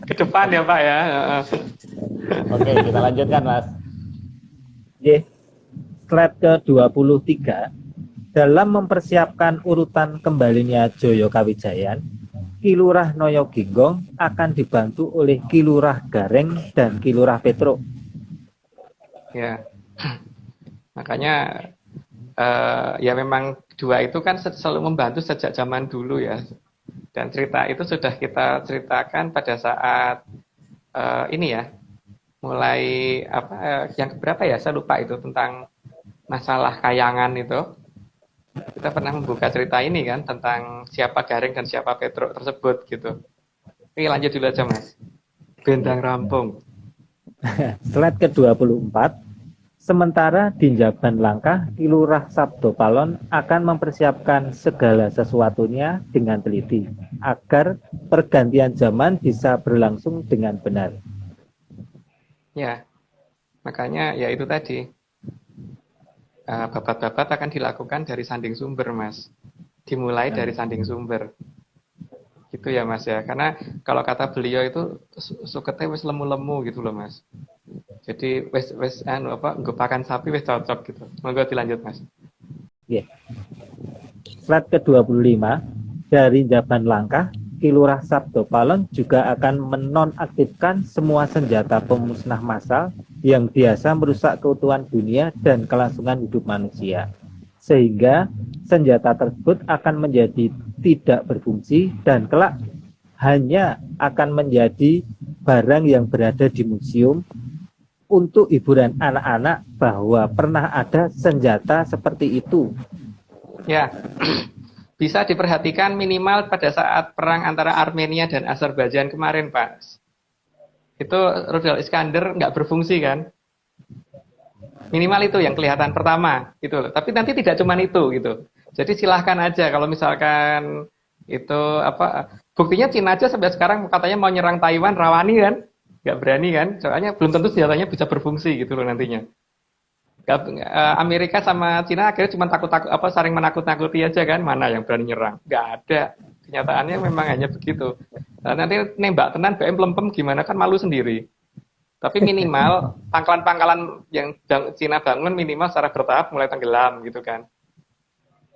ke depan ya, Pak ya. Oke, kita lanjutkan, Mas. Slide ke-23. Dalam mempersiapkan urutan kembalinya Jaya Kawijayan, Ki Lurah Noyo Ginggong akan dibantu oleh Ki Lurah Gareng dan Ki Lurah Petruk. Ya, makanya ya memang dua itu kan selalu membantu sejak zaman dulu ya. Dan cerita itu sudah kita ceritakan pada saat ini ya, mulai yang berapa ya, saya lupa itu, tentang masalah Kayangan itu. Kita pernah membuka cerita ini kan tentang siapa Gareng dan siapa Petruk tersebut gitu. Oke, lanjut dulu aja Mas. Bendang rampung. Slide ke-24. Sementara di Njaban Langkah, Ki Lurah Sabdo Palon akan mempersiapkan segala sesuatunya dengan teliti agar pergantian zaman bisa berlangsung dengan benar. Ya, makanya ya itu tadi. Babat-babat akan dilakukan dari sanding sumber, Mas. Dimulai dari sanding sumber. Gitu ya, Mas ya. Karena kalau kata beliau itu sukete wis lemu-lemu gitu loh, Mas. Jadi wis nggepakan sapi wis cocok gitu. Monggo dilanjut, Mas. Yeah. Slide ke-25. Dari Njaban Langkah, Ki Lurah Sabdo Palon juga akan menonaktifkan semua senjata pemusnah massal yang biasa merusak keutuhan dunia dan kelangsungan hidup manusia. Sehingga senjata tersebut akan menjadi tidak berfungsi dan kelak hanya akan menjadi barang yang berada di museum untuk hiburan anak-anak bahwa pernah ada senjata seperti itu. Ya, bisa diperhatikan minimal pada saat perang antara Armenia dan Azerbaijan kemarin, Pak. Itu rudal Iskander nggak berfungsi kan? Minimal itu yang kelihatan pertama, gitu loh. Tapi nanti tidak cuma itu, gitu. Jadi silahkan aja kalau misalkan itu buktinya Cina aja sampai sekarang katanya mau nyerang Taiwan, rawani kan? Nggak berani kan? Soalnya belum tentu senjatanya bisa berfungsi gitu loh nantinya. Amerika sama Cina akhirnya cuma saling menakut-nakuti aja kan, mana yang berani nyerang? Nggak ada. Kenyataannya memang hanya begitu. Nanti nembak tenan BM lempem gimana kan, malu sendiri. Tapi minimal pangkalan-pangkalan yang Cina bangun minimal secara bertahap mulai tenggelam gitu kan.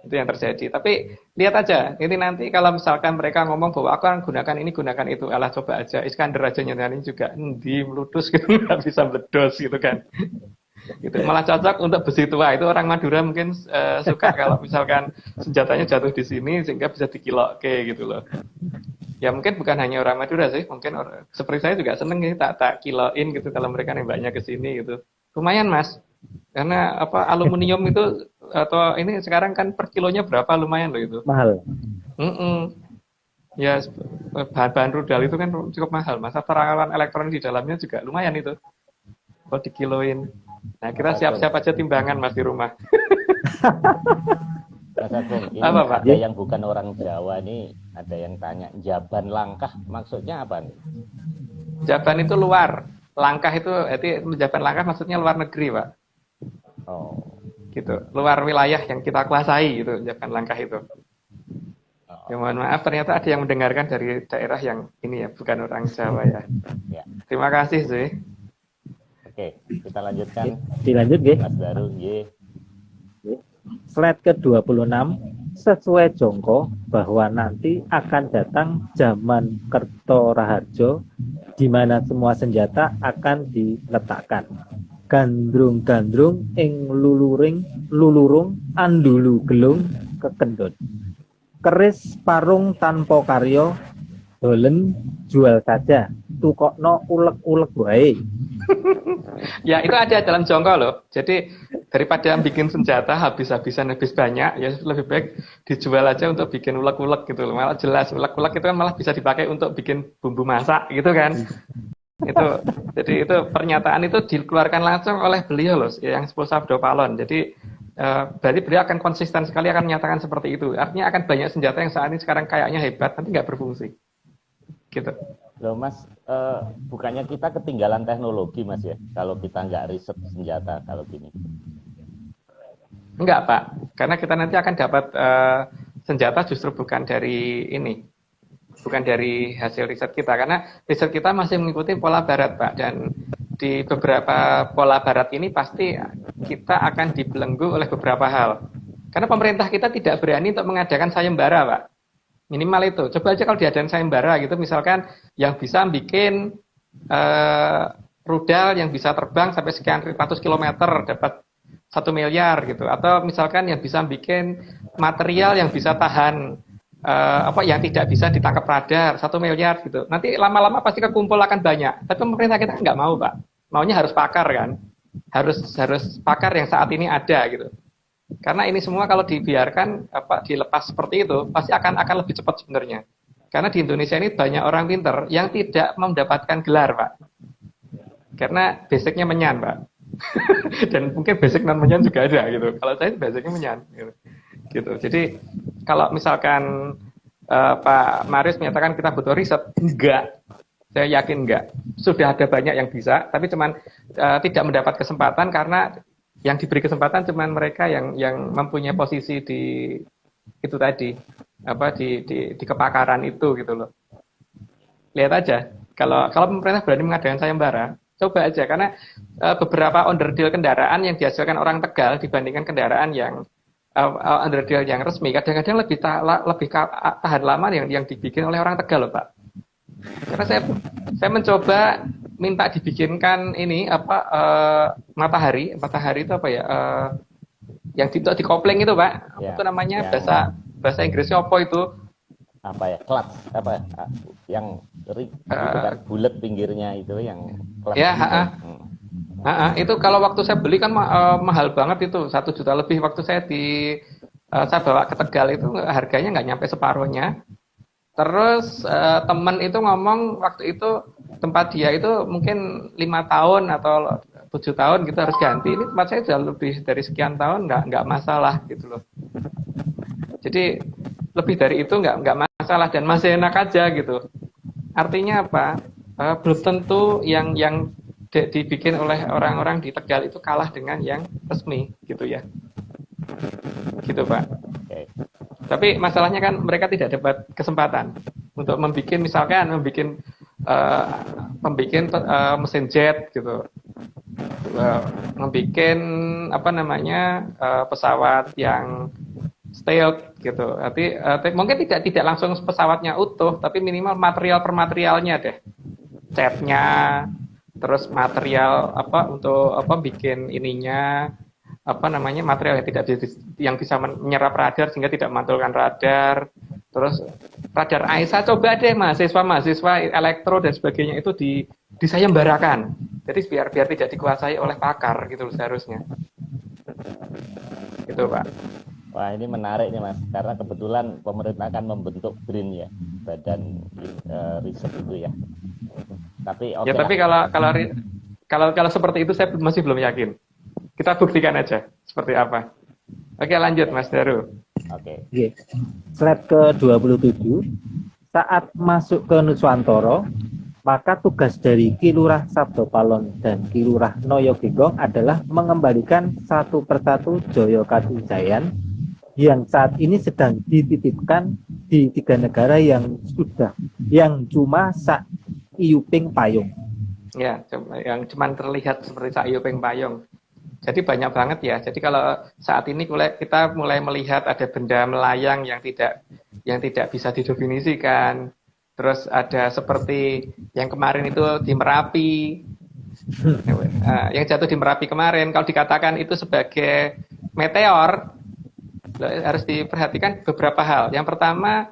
Itu yang terjadi. Tapi lihat aja, ini nanti kalau misalkan mereka ngomong bahwa aku akan gunakan ini, gunakan itu, alah coba aja Iskandar aja nyenyarin juga di meludus gitu, nggak bisa meledos gitu kan. Gitu. Malah cocok untuk besi tua. Itu orang Madura mungkin suka kalau misalkan senjatanya jatuh di sini sehingga bisa dikiloke gitu loh. Ya mungkin bukan hanya orang Madura sih, mungkin seperti saya juga seneng nih tak kiloin gitu kalau mereka nembaknya ke sini gitu. Lumayan Mas. Karena aluminium itu atau ini sekarang kan per kilonya berapa, lumayan loh itu. Mahal. Ya bahan rudal itu kan cukup mahal. Masa peralatan elektronik di dalamnya juga lumayan itu. Kalau dikiloin. Nah, kita siap-siap aja timbangan Mas di rumah. Mas Agung, ini apa, Pak? ada yang bukan orang Jawa nih, ada yang tanya, Njaban Langkah maksudnya apa nih? Njaban itu luar, Langkah itu Njaban Langkah maksudnya luar negeri, Pak. Oh. Gitu, luar wilayah yang kita kuasai gitu, Njaban Langkah itu. Oh. Ya, mohon maaf, ternyata ada yang mendengarkan dari daerah yang ini ya, bukan orang Jawa ya. Ya. Terima kasih, sih. Oke, kita lanjutkan. Dilanjut, G. Mas Daru, Y. Slide ke-26. Sesuai jongko bahwa nanti akan datang zaman Kerto Raharjo di mana semua senjata akan diletakkan. Gandrung-gandrung ing lulurung andulu gelung kekendut. Keris parung tanpa karyo dolen jual saja. Tukokno ulek-ulek wae. Ya itu ada dalam jongko loh. Jadi daripada bikin senjata habis-habisan habis banyak, ya lebih baik dijual aja untuk bikin ulek-ulek gitu loh. Malah jelas ulek-ulek itu kan malah bisa dipakai untuk bikin bumbu masak gitu kan. Jadi itu pernyataan itu dikeluarkan langsung oleh beliau loh, yang 10 Sabdo Palon. Jadi berarti beliau akan konsisten sekali akan menyatakan seperti itu. Artinya akan banyak senjata yang saat ini sekarang kayaknya hebat, nanti nggak berfungsi. Gitu. Loh Mas, bukannya kita ketinggalan teknologi Mas ya, kalau kita nggak riset senjata kalau gini? Enggak Pak, karena kita nanti akan dapat senjata justru bukan dari ini, bukan dari hasil riset kita, karena riset kita masih mengikuti pola barat Pak, dan di beberapa pola barat ini pasti kita akan dibelenggu oleh beberapa hal. Karena pemerintah kita tidak berani untuk mengadakan sayembara Pak. Minimal itu. Coba aja kalau diadakan sayembara gitu, misalkan yang bisa bikin rudal yang bisa terbang sampai sekian ratus kilometer dapat 1 miliar gitu. Atau misalkan yang bisa bikin material yang bisa tahan yang tidak bisa ditangkap radar 1 miliar gitu. Nanti lama-lama pasti kekumpul akan banyak. Tapi pemerintah kita nggak mau Pak. Maunya harus pakar kan. Harus pakar yang saat ini ada gitu. Karena ini semua kalau dibiarkan dilepas seperti itu pasti akan lebih cepat sebenarnya. Karena di Indonesia ini banyak orang pinter yang tidak mendapatkan gelar Pak. Karena basicnya menyan Pak. Dan mungkin basic non menyan juga ada gitu. Kalau saya basicnya menyan gitu. Jadi kalau misalkan Pak Marius menyatakan kita butuh riset, enggak. Saya yakin enggak. Sudah ada banyak yang bisa, tapi cuman tidak mendapat kesempatan karena yang diberi kesempatan cuman mereka yang mempunyai posisi di itu tadi, di kepakaran itu gitu loh. Lihat aja, kalau pemerintah berani mengadakan sayembara, coba aja, karena beberapa onderdil kendaraan yang dihasilkan orang Tegal dibandingkan kendaraan yang onderdil yang resmi, kadang-kadang lebih tahan lama yang dibikin oleh orang Tegal loh Pak. Karena saya mencoba minta dibikinkan ini matahari itu apa ya, yang di kopling itu Pak, ya, itu namanya ya. bahasa Inggrisnya apa itu, apa ya, clutch apa ya, yang itu kan bulat pinggirnya itu yang clutch ya gitu. Itu kalau waktu saya beli kan mahal banget itu, 1 juta lebih. Waktu saya bawa ke Tegal itu harganya nggak nyampe separuhnya. Terus teman itu ngomong waktu itu tempat dia itu mungkin 5 tahun atau 7 tahun gitu harus ganti. Ini tempat saya sudah lebih dari sekian tahun nggak masalah gitu loh. Jadi lebih dari itu nggak masalah dan masih enak aja gitu. Artinya apa? Belum tentu yang dibikin oleh orang-orang di Tegal itu kalah dengan yang resmi gitu ya. Gitu Pak. Okay. Tapi masalahnya kan mereka tidak dapat kesempatan untuk membuat mesin jet gitu, membuat pesawat yang stealth gitu. Mungkin tidak langsung pesawatnya utuh, tapi minimal material per materialnya deh, catnya, terus material untuk bikin ininya. Material yang bisa menyerap radar sehingga tidak memantulkan radar. Terus radar AESA, coba deh mahasiswa elektro dan sebagainya itu disayembarakan. Jadi biar tidak dikuasai oleh pakar gitu seharusnya. Gitu Pak. Wah, ini menarik nih Mas, karena kebetulan pemerintah akan membentuk BRIN ya, Badan Riset itu ya. Tapi ya, tapi kalau seperti itu saya masih belum yakin. Kita buktikan aja seperti apa. Oke, lanjut Mas Daru. Oke. Slide ke-27. Saat masuk ke Nuswantoro, maka tugas dari Ki Lurah Sabdo Palon dan Ki Lurah Noyoginggong adalah mengembalikan satu persatu Joyo Katujayan yang saat ini sedang dititipkan di 3 negara yang cuma sak iuping payung. Ya, yang cuma terlihat seperti sak iuping payung. Jadi banyak banget ya. Jadi kalau saat ini kita mulai melihat ada benda melayang yang tidak bisa didefinisikan. Terus ada seperti yang kemarin itu di Merapi, yang jatuh di Merapi kemarin. Kalau dikatakan itu sebagai meteor, harus diperhatikan beberapa hal. Yang pertama,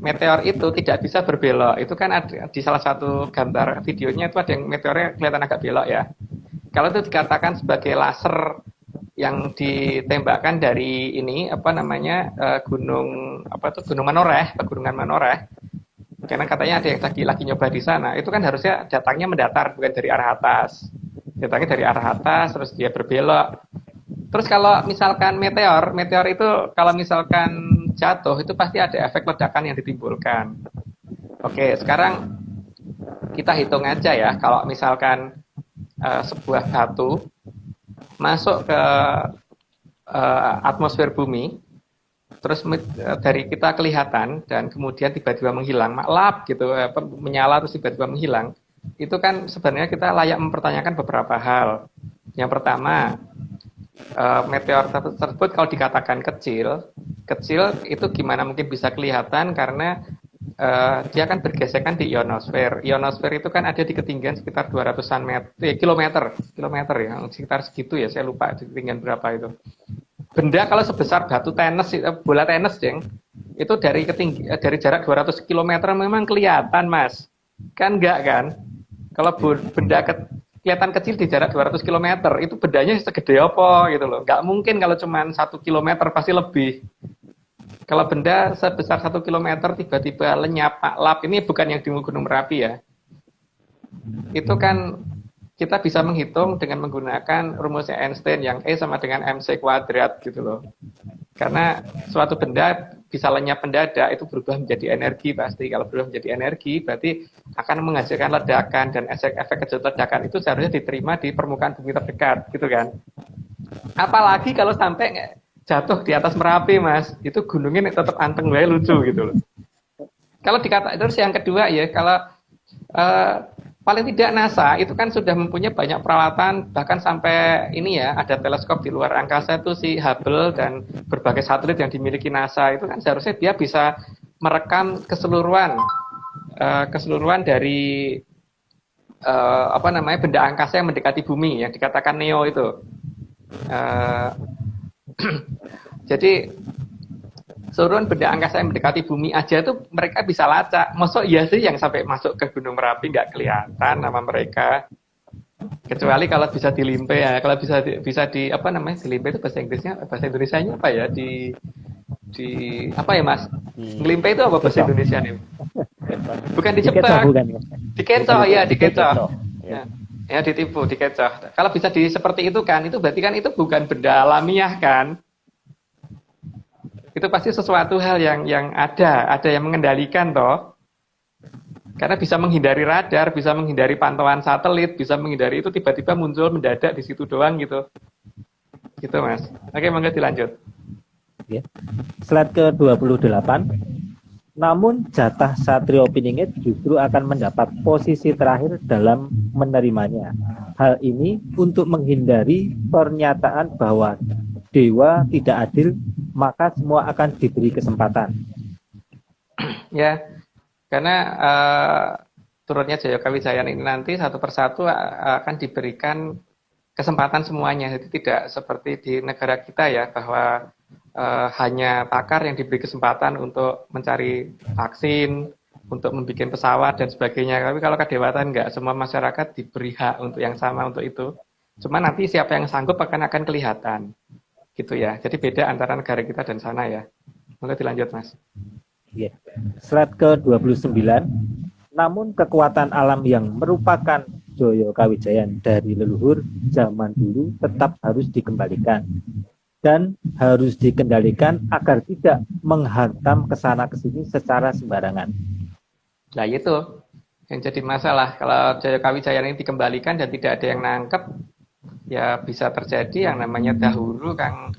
meteor itu tidak bisa berbelok. Itu kan ada di salah satu gambar videonya itu ada yang meteornya kelihatan agak belok ya. Kalau itu dikatakan sebagai laser yang ditembakkan dari ini apa namanya gunung Menoreh, pegunungan Menoreh. Karena katanya ada yang lagi nyoba di sana. Itu kan harusnya datangnya mendatar bukan dari arah atas. Datangnya dari arah atas terus dia berbelok. Terus kalau misalkan meteor itu kalau misalkan jatuh itu pasti ada efek ledakan yang ditimbulkan. Oke, sekarang kita hitung aja ya, kalau misalkan sebuah batu masuk ke atmosfer bumi, terus dari kita kelihatan dan kemudian tiba-tiba menghilang, maklap gitu, menyala terus tiba-tiba menghilang, itu kan sebenarnya kita layak mempertanyakan beberapa hal. Yang pertama, meteor tersebut kalau dikatakan kecil itu gimana mungkin bisa kelihatan karena dia kan bergesekan di ionosfer. Ionosfer itu kan ada di ketinggian sekitar 200-an kilometer ya, sekitar segitu ya, saya lupa di ketinggian berapa itu. Benda kalau sebesar batu tenis, bola tenis, Jeng, itu dari jarak 200 km memang kelihatan, Mas. Kan enggak kan? Kalau benda kelihatan kecil di jarak 200 km, itu bendanya segede apa gitu loh. Nggak mungkin kalau cuma 1 km, pasti lebih. Kalau benda sebesar 1 km tiba-tiba lenyap, maklap, ini bukan yang di Gunung Merapi ya. Itu kan kita bisa menghitung dengan menggunakan rumusnya Einstein yang E sama dengan mc kuadrat gitu loh. Karena suatu benda bisa lenyap mendadak itu berubah menjadi energi pasti. Kalau berubah menjadi energi berarti akan menghasilkan ledakan dan efek kejut ledakan itu seharusnya diterima di permukaan bumi terdekat gitu kan. Apalagi kalau sampai jatuh di atas Merapi, Mas, itu gunungnya tetap anteng wae lucu gitu loh. Kalau dikata terus yang kedua ya, kalau paling tidak NASA itu kan sudah mempunyai banyak peralatan, bahkan sampai ini ya, ada teleskop di luar angkasa itu si Hubble dan berbagai satelit yang dimiliki NASA itu kan seharusnya dia bisa merekam keseluruhan dari benda angkasa yang mendekati bumi yang dikatakan NEO itu. Jadi seluruh benda angkasa yang mendekati bumi aja itu mereka bisa lacak. Maksud iya sih yang sampai masuk ke Gunung Merapi nggak kelihatan nama mereka. Kecuali kalau bisa dilimpe ya. Kalau bisa di apa namanya dilimpe itu bahasa Indonesianya apa ya? Di apa ya Mas? Ngelimpe itu apa bahasa Indonesia nih? Bukan dijebak. Dikecoh ya, dikecoh. Ya ditipu, dikecoh. Kalau bisa seperti itu kan, itu berarti kan itu bukan benda alamiah kan? Itu pasti sesuatu hal yang ada yang mengendalikan toh. Karena bisa menghindari radar, bisa menghindari pantauan satelit, bisa menghindari itu tiba-tiba muncul mendadak di situ doang gitu. Gitu Mas. Oke, monggo dilanjut. Ya. Slide ke-28. Namun jatah Satrio Piningit justru akan mendapat posisi terakhir dalam menerimanya. Hal ini untuk menghindari pernyataan bahwa dewa tidak adil, maka semua akan diberi kesempatan. Ya, karena turunnya Jayaka Wijayana ini nanti satu persatu akan diberikan kesempatan semuanya. Jadi tidak seperti di negara kita ya, bahwa hanya pakar yang diberi kesempatan untuk mencari vaksin, untuk membuat pesawat dan sebagainya. Tapi kalau kedewatan enggak, semua masyarakat diberi hak untuk yang sama untuk itu. Cuma nanti siapa yang sanggup akan kelihatan. Gitu ya. Jadi beda antara negara kita dan sana ya. Monggo dilanjut Mas. Ya. Slide ke-29. Namun kekuatan alam yang merupakan Joyo Kawijayan dari leluhur zaman dulu tetap harus dikembalikan. Dan harus dikendalikan agar tidak menghantam kesana kesini secara sembarangan. Nah itu yang jadi masalah. Kalau Jaya Kawijayana ini dikembalikan dan tidak ada yang nangkep, ya bisa terjadi yang namanya dahulu Kang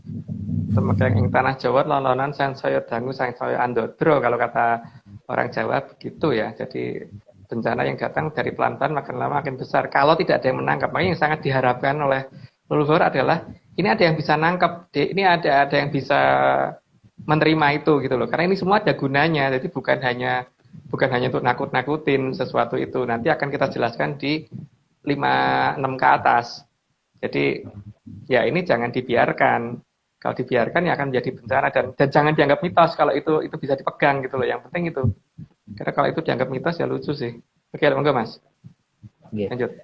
semegang ing tanah Jawa lolonan sang saya dangu sang saya andodro kalau kata orang Jawa begitu ya. Jadi bencana yang datang dari pelan-pelan makin lama makin besar. Kalau tidak ada yang menangkap, makanya yang sangat diharapkan oleh leluhur adalah ini ada yang bisa nangkep, ini ada yang bisa menerima itu gitu loh. Karena ini semua ada gunanya, jadi bukan hanya untuk nakut-nakutin sesuatu itu. Nanti akan kita jelaskan di 5-6 ke atas. Jadi ya ini jangan dibiarkan. Kalau dibiarkan ya akan menjadi bencana dan jangan dianggap mitos kalau itu bisa dipegang gitu loh. Yang penting itu. Karena kalau itu dianggap mitos ya lucu sih. Oke, monggo Mas. Oke. Lanjut.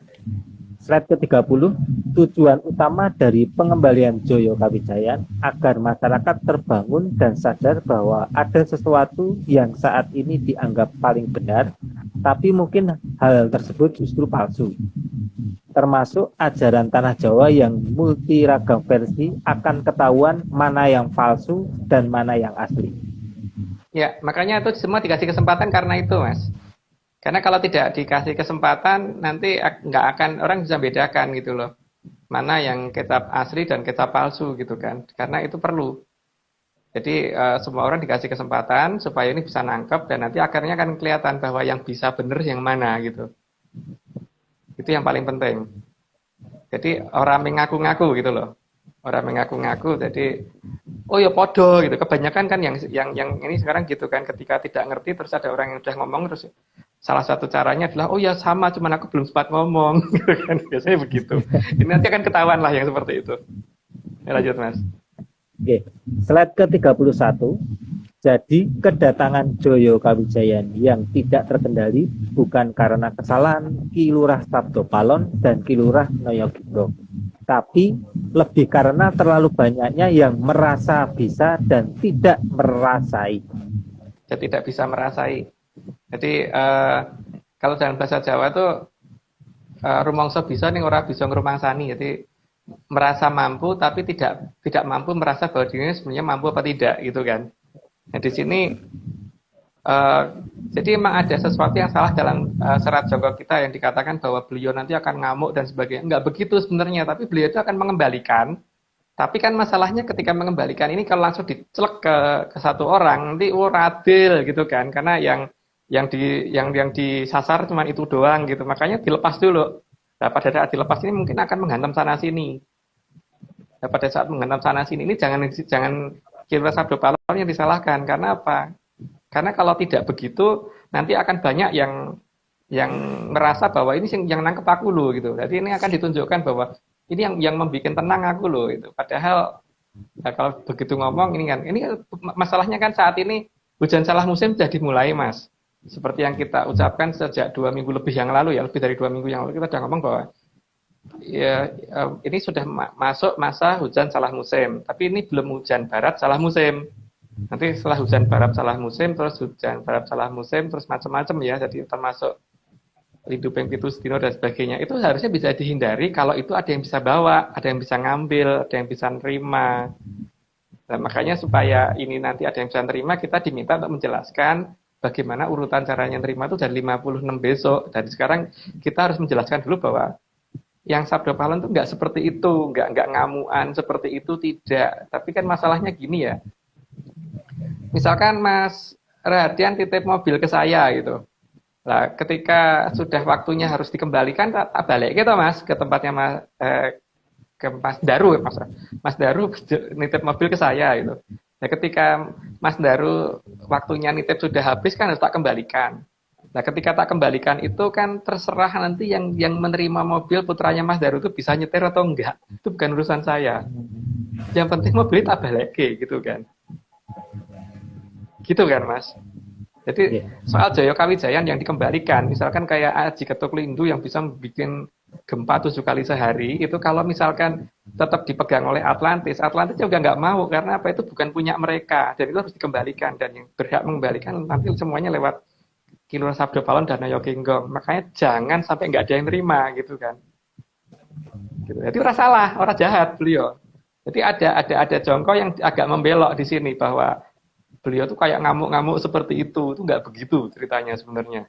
Slide ke-30, tujuan utama dari pengembalian Joyo Kawijayan agar masyarakat terbangun dan sadar bahwa ada sesuatu yang saat ini dianggap paling benar, tapi mungkin hal tersebut justru palsu. Termasuk ajaran Tanah Jawa yang multi ragam versi akan ketahuan mana yang palsu dan mana yang asli. Ya, makanya itu semua dikasih kesempatan karena itu, Mas. Karena kalau tidak dikasih kesempatan, nanti nggak akan orang bisa bedakan gitu loh. Mana yang kitab asli dan kitab palsu gitu kan. Karena itu perlu. Jadi semua orang dikasih kesempatan supaya ini bisa nangkep dan nanti akhirnya akan kelihatan bahwa yang bisa bener yang mana gitu. Itu yang paling penting. Jadi orang mengaku-ngaku gitu loh. Orang mengaku-ngaku jadi oh ya podo gitu. Kebanyakan kan yang ini sekarang gitu kan, ketika tidak ngerti terus ada orang yang udah ngomong terus salah satu caranya adalah oh ya sama cuman aku belum sempat ngomong gitu kan. Biasanya begitu. Ini nanti akan ketahuan lah yang seperti itu. Ya, lanjut Mas. Oke, slide ke-31. Jadi kedatangan Joyo Kawijayan yang tidak terkendali bukan karena kesalahan Ki Lurah Sabdo Palon dan Ki Lurah Noyogibrong, tapi lebih karena terlalu banyaknya yang merasa bisa dan tidak merasai. Ya, tidak bisa merasai. Jadi kalau dalam bahasa Jawa tuh rumangsa bisa ning ora bisa ngrumangsani. Jadi merasa mampu tapi tidak mampu merasa bahwa dirinya sebenarnya mampu apa tidak gitu kan. Nah di sini jadi memang ada sesuatu yang salah dalam serat Joko kita yang dikatakan bahwa beliau nanti akan ngamuk dan sebagainya. Enggak begitu sebenarnya, tapi beliau itu akan mengembalikan. Tapi kan masalahnya ketika mengembalikan ini kalau langsung dicelek ke satu orang nanti adil gitu kan, karena yang disasar cuma itu doang gitu. Makanya dilepas dulu. Nah, pada saat dilepas ini mungkin akan menghantam sana sini. Nah, pada saat menghantam sana sini ini jangan Ki Lurah Sabdo Palon yang disalahkan. Karena apa? Karena kalau tidak begitu nanti akan banyak yang merasa bahwa ini yang nangkep aku loh gitu. Jadi ini akan ditunjukkan bahwa ini yang membuat tenang aku loh itu. Padahal nah, kalau begitu ngomong ini masalahnya kan saat ini hujan salah musim sudah dimulai Mas. Seperti yang kita ucapkan sejak 2 minggu lebih yang lalu ya, lebih dari 2 minggu yang lalu kita sudah ngomong bahwa ya ini sudah masuk masa hujan salah musim, tapi ini belum hujan barat salah musim. Nanti setelah hujan barat salah musim, terus hujan barat salah musim, terus macam-macam ya, jadi termasuk Lidupeng Pitu Sedino dan sebagainya. Itu harusnya bisa dihindari kalau itu ada yang bisa bawa, ada yang bisa ngambil, ada yang bisa nerima. Nah, makanya supaya ini nanti ada yang bisa nerima, kita diminta untuk menjelaskan bagaimana urutan caranya nerima itu dari 56 besok. Dan sekarang kita harus menjelaskan dulu bahwa yang Sabdo Palon itu nggak seperti itu, nggak ngamuan seperti itu, tidak. Tapi kan masalahnya gini ya. Misalkan Mas Radian titip mobil ke saya gitu. Nah, ketika sudah waktunya harus dikembalikan, tak balik gitu Mas ke tempatnya ke Mas Daru, Mas Daru nitip mobil ke saya gitu. Nah, ketika Mas Daru waktunya nitip sudah habis kan harus tak kembalikan. Nah, ketika tak kembalikan itu kan terserah nanti yang menerima mobil putranya Mas Daru itu bisa nyetir atau enggak. Itu bukan urusan saya. Yang penting mobil tak balik gitu kan. Gitu kan Mas. Jadi soal Joyo Kawijayan yang dikembalikan, misalkan kayak Aji Ketuk Lindu yang bisa bikin gempa 7 kali sehari, itu kalau misalkan tetap dipegang oleh Atlantis juga nggak mau, karena apa, itu bukan punya mereka, dan itu harus dikembalikan, dan yang berhak mengembalikan nanti semuanya lewat Ki Lurah Sabdo Palon dan Noyoginggong. Makanya jangan sampai nggak ada yang nerima gitu kan. Gitu. Jadi orang salah, orang jahat beliau. Jadi ada jongko yang agak membelok di sini bahwa beliau tuh kayak ngamuk-ngamuk seperti itu nggak begitu ceritanya sebenarnya.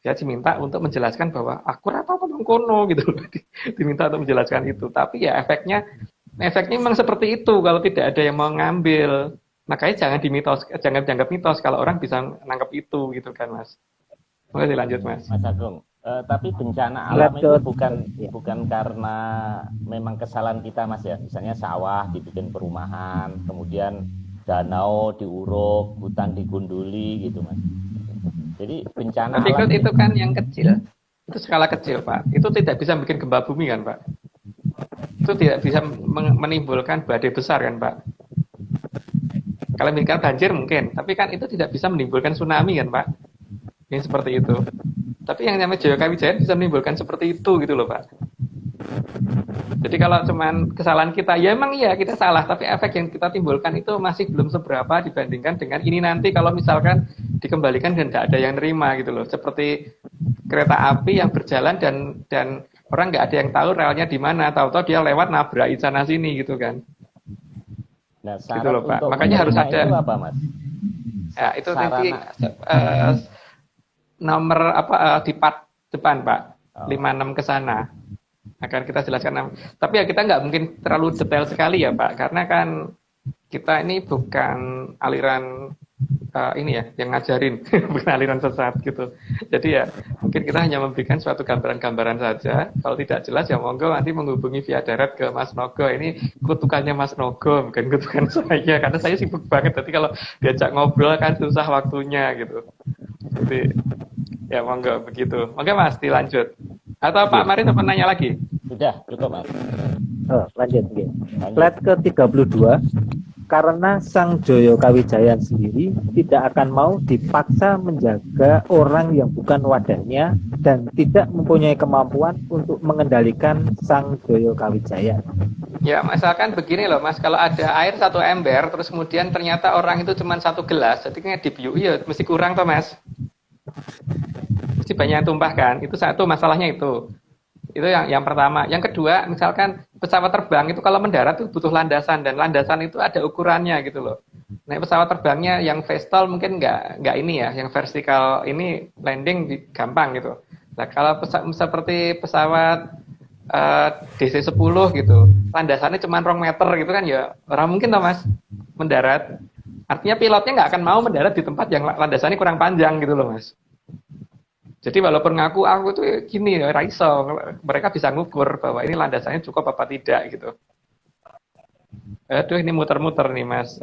Dia diminta untuk menjelaskan bahwa aku rata apa kono gitu loh. Diminta untuk menjelaskan itu. Tapi ya efeknya memang seperti itu kalau tidak ada yang mau ngambil. Makanya jangan dianggap mitos kalau orang bisa nangkep itu gitu kan Mas. Monggo dilanjut Mas. Mas Agung, tapi bencana alam itu bukan karena memang kesalahan kita Mas ya. Misalnya sawah dibikin perumahan, kemudian danau diuruk, hutan digunduli gitu Mas. Jadi bencana alam itu kan yang kecil. Itu skala kecil Pak. Itu tidak bisa bikin gempa bumi kan Pak. Itu tidak bisa menimbulkan badai besar kan Pak. Kalau menimbulkan banjir mungkin, tapi kan itu tidak bisa menimbulkan tsunami kan Pak? Yang seperti itu. Tapi yang namanya Jaya Kawijayan bisa menimbulkan seperti itu gitu loh Pak. Jadi kalau cuman kesalahan kita, ya emang iya kita salah, tapi efek yang kita timbulkan itu masih belum seberapa dibandingkan dengan ini nanti kalau misalkan dikembalikan dan tidak ada yang nerima gitu loh. Seperti kereta api yang berjalan dan orang nggak ada yang tahu relnya di mana, tahu-tahu dia lewat nabrak sana sini gitu kan. Nah, Gitu syarat loh Pak. untuk Makanya harus menerima ada. itu apa, Mas? Ya, itu nanti Sarana. nomor apa di part depan Pak, Oh. 56 ke sana akan kita jelaskan. Tapi ya kita nggak mungkin terlalu detail sekali ya Pak, karena kan kita ini bukan aliran ini ya yang ngajarin, bukan aliran sesat gitu. Jadi ya mungkin kita hanya memberikan suatu gambaran-gambaran saja. Kalau tidak jelas ya monggo nanti menghubungi via darat ke Mas Nogo. Ini kutukannya Mas Nogo, bukan kutukan saya, karena saya sibuk banget. Jadi kalau diajak ngobrol kan susah waktunya gitu. Jadi ya monggo begitu. Monggo Mas dilanjut. Atau Pak Mari mau nanya lagi? Sudah, cukup, Mas. Lanjut. Slide ke-32. Karena Sang Jaya Kawijayan sendiri tidak akan mau dipaksa menjaga orang yang bukan wadahnya dan tidak mempunyai kemampuan untuk mengendalikan Sang Jaya Kawijayan. Ya, misalkan begini loh Mas, kalau ada air 1 ember, terus kemudian ternyata orang itu cuma 1 gelas, jadi kan dibiui ya mesti kurang toh Mas. Mesti banyak yang tumpah kan, itu satu masalahnya itu. Itu yang pertama. Yang kedua, misalkan pesawat terbang itu kalau mendarat itu butuh landasan, dan landasan itu ada ukurannya gitu loh. Nah, pesawat terbangnya yang VSTOL mungkin nggak ini ya, yang vertikal ini landing gampang gitu. Nah, kalau seperti pesawat DC-10 gitu, landasannya cuma 2 meter gitu kan ya, orang mungkin toh Mas mendarat. Artinya pilotnya nggak akan mau mendarat di tempat yang landasannya kurang panjang gitu loh Mas. Jadi walaupun ngaku aku tuh gini ya raiso, mereka bisa ngukur bahwa ini landasannya cukup apa tidak gitu. Aduh ini muter-muter nih Mas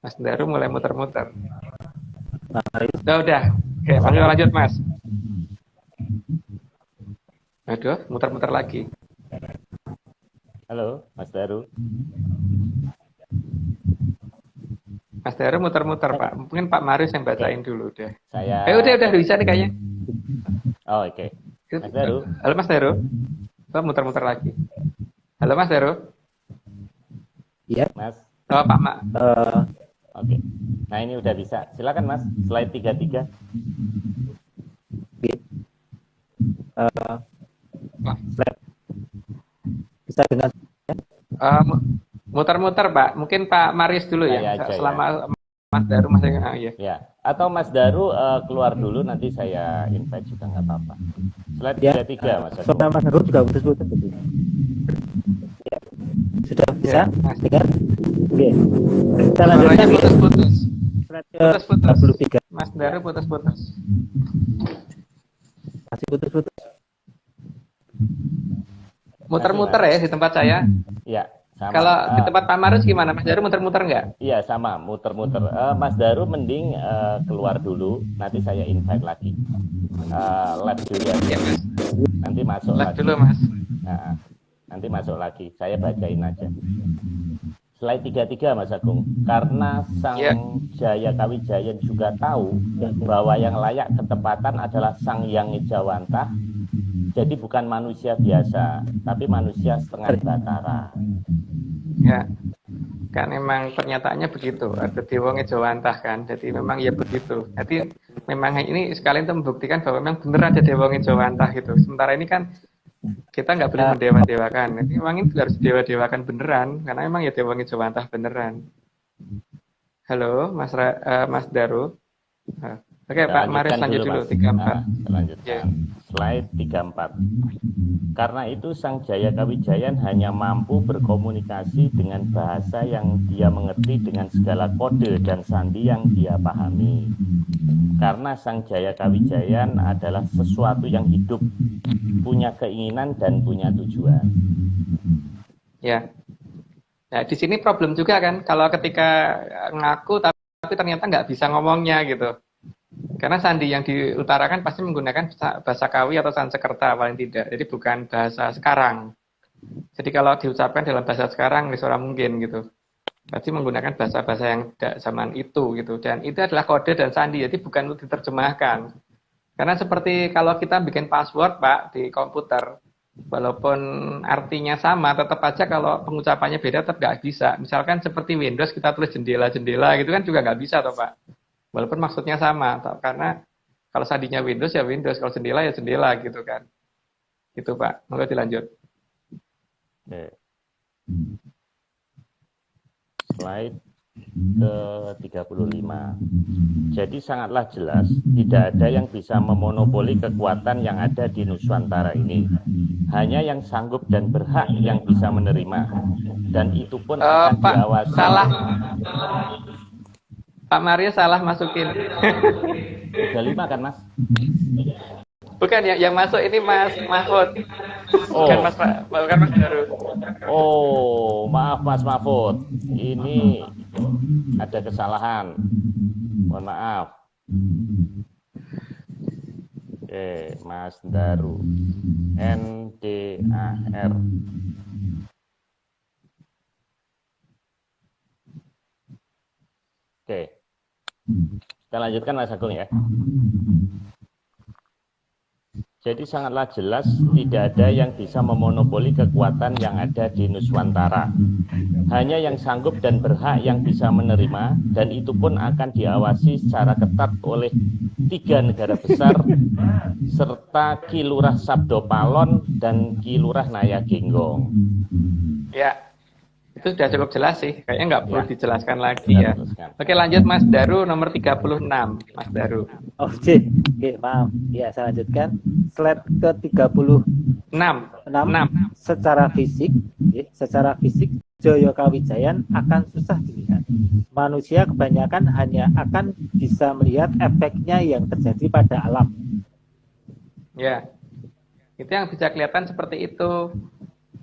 Mas Daru mulai muter-muter. Udah. Oke, lanjut Mas. Aduh, muter-muter lagi. Halo, Mas Daru. Mas Daru muter-muter Pak. Mungkin Pak Marius yang bacain dulu deh. Saya. Udah bisa nih kayaknya. Oh, oke. Mas Daru. Halo Mas Daru. Muter-muter lagi. Halo Mas Daru. Iya. Mas. Oh Pak Mak. Oke. Nah, ini udah bisa. Silakan Mas, slide 33. Slide. Bisa dengan muter-muter Pak. Mungkin Pak Marius dulu ya. Selama Mas Daru masih ya. Ya. Atau Mas Daru keluar dulu, nanti saya invite juga nggak apa-apa. Slide 33 Mas. Soalnya Mas Daru juga putus-putus. Ya. Sudah bisa dengar? Oke. Kita lanjutkan putus-putus. Slide ke-33. Mas Daru putus-putus. Masih putus-putus. Muter-muter ya di tempat saya. Iya. Sama. Kalau di tempat Pak Marius gimana? Mas Daru muter-muter nggak? Iya, sama, muter-muter. Mas Daru mending keluar dulu, nanti saya invite lagi. Live dulu ya. Iya, Mas. Nanti masuk Live lagi. dulu, Mas. Nah, nanti masuk lagi. Saya bacain aja. Slide 33 Mas Agung. Karena Sang Jaya Kawijayan juga tahu bahwa yang layak ketepatan adalah Sang Hyang Ejawantah. Jadi bukan manusia biasa, tapi manusia setengah batara. Ya, kan memang pernyataannya begitu. Ada Dewa Ngejawantah kan, jadi memang ya begitu. Jadi memang ini sekalian itu membuktikan bahwa memang benar ada Dewa Ngejawantah gitu. Sementara ini kan kita nggak boleh mendewa-dewakan. Jadi memang ini harus dewa-dewakan beneran, karena memang ya Dewa Ngejawantah beneran. Halo, Mas Daru. Oke, Pak Marius lanjut dulu 34. Lanjutkan. Slide 34. Karena itu Sang Jaya Kawijayan hanya mampu berkomunikasi dengan bahasa yang dia mengerti dengan segala kode dan sandi yang dia pahami. Karena Sang Jaya Kawijayan adalah sesuatu yang hidup, punya keinginan dan punya tujuan. Ya. Nah, di sini problem juga kan, kalau ketika ngaku tapi ternyata nggak bisa ngomongnya gitu. Karena sandi yang diutarakan pasti menggunakan bahasa Kawi atau Sansekerta paling tidak. Jadi bukan bahasa sekarang. Jadi kalau diucapkan dalam bahasa sekarang, ini suara mungkin gitu. Pasti menggunakan bahasa-bahasa yang zaman itu gitu. Dan itu adalah kode dan sandi, jadi bukan untuk diterjemahkan. Karena seperti kalau kita bikin password, Pak, di komputer, walaupun artinya sama, tetap aja kalau pengucapannya beda tetap nggak bisa. Misalkan seperti Windows kita tulis jendela-jendela gitu kan juga nggak bisa toh, Pak. Walaupun maksudnya sama, toh. Karena kalau sandinya Windows ya Windows, kalau jendela ya jendela gitu kan. Gitu, Pak. Monggo dilanjut. Oke. Slide ke-35. Jadi sangatlah jelas tidak ada yang bisa memonopoli kekuatan yang ada di Nuswantara ini. Hanya yang sanggup dan berhak yang bisa menerima. Dan itu pun akan Pak, diawasi. salah. Pak Mario salah masukin. 35 kan, Mas? Bukan yang masuk ini Mas Mahfud. Oh. Bukan Mas Daru. Oh, maaf Mas Mahfud. Ini ada kesalahan. Mohon maaf. Oke, Mas Daru. NDAR. Oke. Kita lanjutkan Mas Agung ya. Jadi sangatlah jelas tidak ada yang bisa memonopoli kekuatan yang ada di Nuswantara. Hanya yang sanggup dan berhak yang bisa menerima, dan itu pun akan diawasi secara ketat oleh 3 negara besar, serta Ki Lurah Sabdo Palon dan Ki Lurah Naya Genggong. Ya, itu sudah cukup jelas sih. Kayaknya nggak perlu dijelaskan lagi ya. Teruskan. Oke, lanjut Mas Daru nomor 36. Mas Daru. Oke, maaf. Ya, saya lanjutkan. Slide ke-36. 6. Secara fisik Joyo Kawijayan akan susah dilihat. Manusia kebanyakan hanya akan bisa melihat efeknya yang terjadi pada alam. Ya, itu yang bisa kelihatan seperti itu.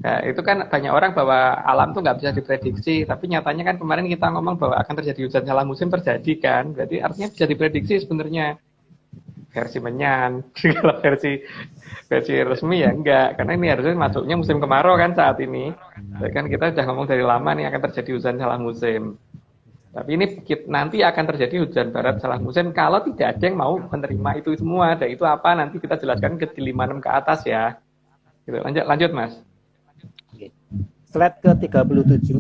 Nah, itu kan banyak orang bahwa alam tuh nggak bisa diprediksi, tapi nyatanya kan kemarin kita ngomong bahwa akan terjadi hujan salah musim terjadi kan, berarti artinya bisa diprediksi sebenarnya. Versi menyan, kalau versi resmi ya enggak, karena ini harusnya masuknya musim kemarau kan saat ini. Jadi kan kita sudah ngomong dari lama nih akan terjadi hujan salah musim. Tapi ini nanti akan terjadi hujan barat salah musim kalau tidak ada yang mau menerima itu semua. Dan itu apa nanti kita jelaskan ke 56 ke atas ya. Gitu. Lanjut Mas. Slide ke-37,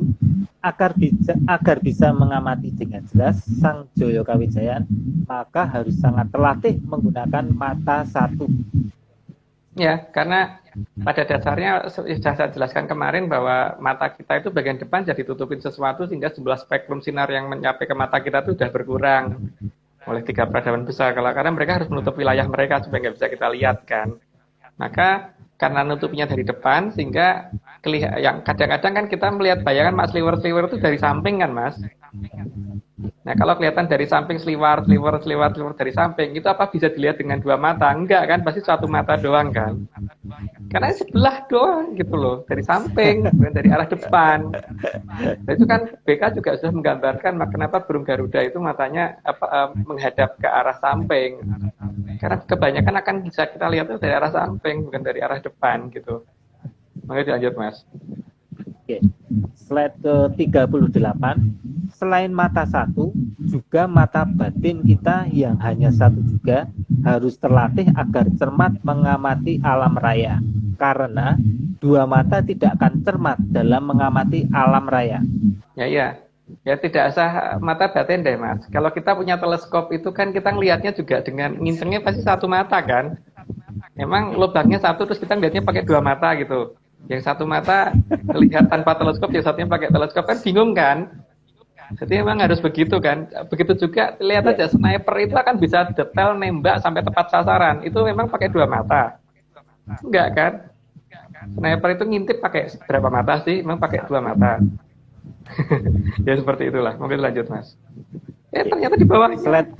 agar bisa mengamati dengan jelas Sang Joyo Kawijayan, maka harus sangat terlatih menggunakan mata satu. Ya, karena pada dasarnya sudah saya jelaskan kemarin bahwa mata kita itu bagian depan jadi tutupin sesuatu sehingga jumlah spektrum sinar yang mencapai ke mata kita itu sudah berkurang oleh 3 peradaban besar. Karena mereka harus menutup wilayah mereka supaya nggak bisa kita lihat kan. Maka karena nutupnya dari depan sehingga yang kadang-kadang kan kita melihat bayangan Mas sliwer itu dari samping kan Mas. Nah kalau kelihatan dari samping sliwer dari samping itu apa bisa dilihat dengan 2 mata? Enggak kan, pasti 1 mata doang kan. Karena sebelah doang gitu loh, dari samping bukan dari arah depan. Nah, itu kan BK juga sudah menggambarkan kenapa burung Garuda itu matanya menghadap ke arah samping. Karena kebanyakan akan bisa kita lihat itu dari arah samping, bukan dari arah depan gitu. Makanya dilanjut Mas. Oke. Slide ke-38. Selain mata satu, juga mata batin kita yang hanya satu juga harus terlatih agar cermat mengamati alam raya. Karena 2 mata tidak akan cermat dalam mengamati alam raya. Ya tidak usah mata batin deh Mas. Kalau kita punya teleskop itu kan kita ngelihatnya juga dengan ngincengnya pasti 1 mata kan. Memang lubangnya 1 terus kita ngelihatnya pakai 2 mata gitu. Yang 1 mata lihat tanpa teleskop, yang satunya pakai teleskop kan bingung kan. Jadi memang harus begitu kan. Begitu juga lihat aja sniper itu akan bisa detail nembak sampai tepat sasaran. Itu memang pakai 2 mata. Enggak kan? Sniper itu ngintip pakai berapa mata sih? Memang pakai 2 mata. Ya seperti itulah. Mungkin lanjut Mas. Ternyata di bawah Slide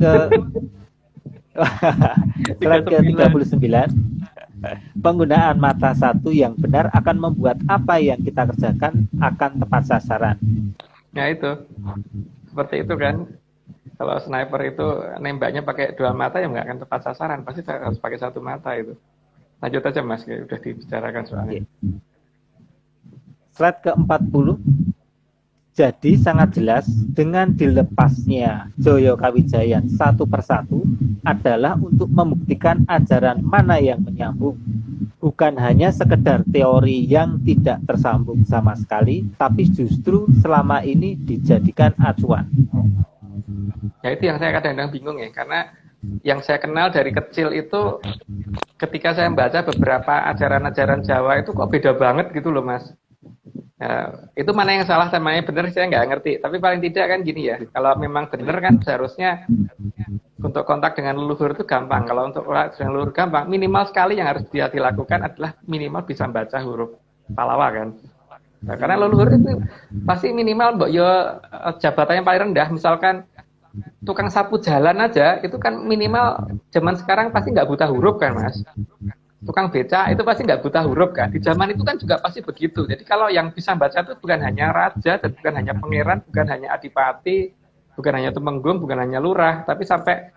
ke-39. Penggunaan mata satu yang benar akan membuat apa yang kita kerjakan akan tepat sasaran. Ya itu. Seperti itu kan. Kalau sniper itu nembaknya pakai 2 mata ya nggak akan tepat sasaran. Pasti harus pakai 1 mata itu. Lanjut aja Mas, udah dibicarakan soalnya. Slide ke-40. Jadi sangat jelas dengan dilepasnya Joyo Kawijayan satu persatu adalah untuk membuktikan ajaran mana yang menyambung. Bukan hanya sekedar teori yang tidak tersambung sama sekali, tapi justru selama ini dijadikan acuan. Ya itu yang saya kadang-kadang bingung ya, karena yang saya kenal dari kecil itu ketika saya membaca beberapa ajaran-ajaran Jawa itu kok beda banget gitu loh Mas. Ya, itu mana yang salah sama yang benar saya nggak ngerti. Tapi paling tidak kan gini ya, kalau memang benar kan seharusnya untuk kontak dengan leluhur itu gampang. Kalau untuk kontak dengan leluhur gampang, minimal sekali yang harus dia dilakukan adalah minimal bisa baca huruf Pallawa kan. Nah, karena leluhur itu pasti minimal mbok yo jabatannya paling rendah, misalkan tukang sapu jalan aja itu kan minimal zaman sekarang pasti nggak buta huruf kan Mas. Tukang beca itu pasti nggak buta huruf kan. Di zaman itu kan juga pasti begitu. Jadi kalau yang bisa baca itu bukan hanya raja, dan bukan hanya pangeran, bukan hanya adipati, bukan hanya tumenggung, bukan hanya lurah, tapi sampai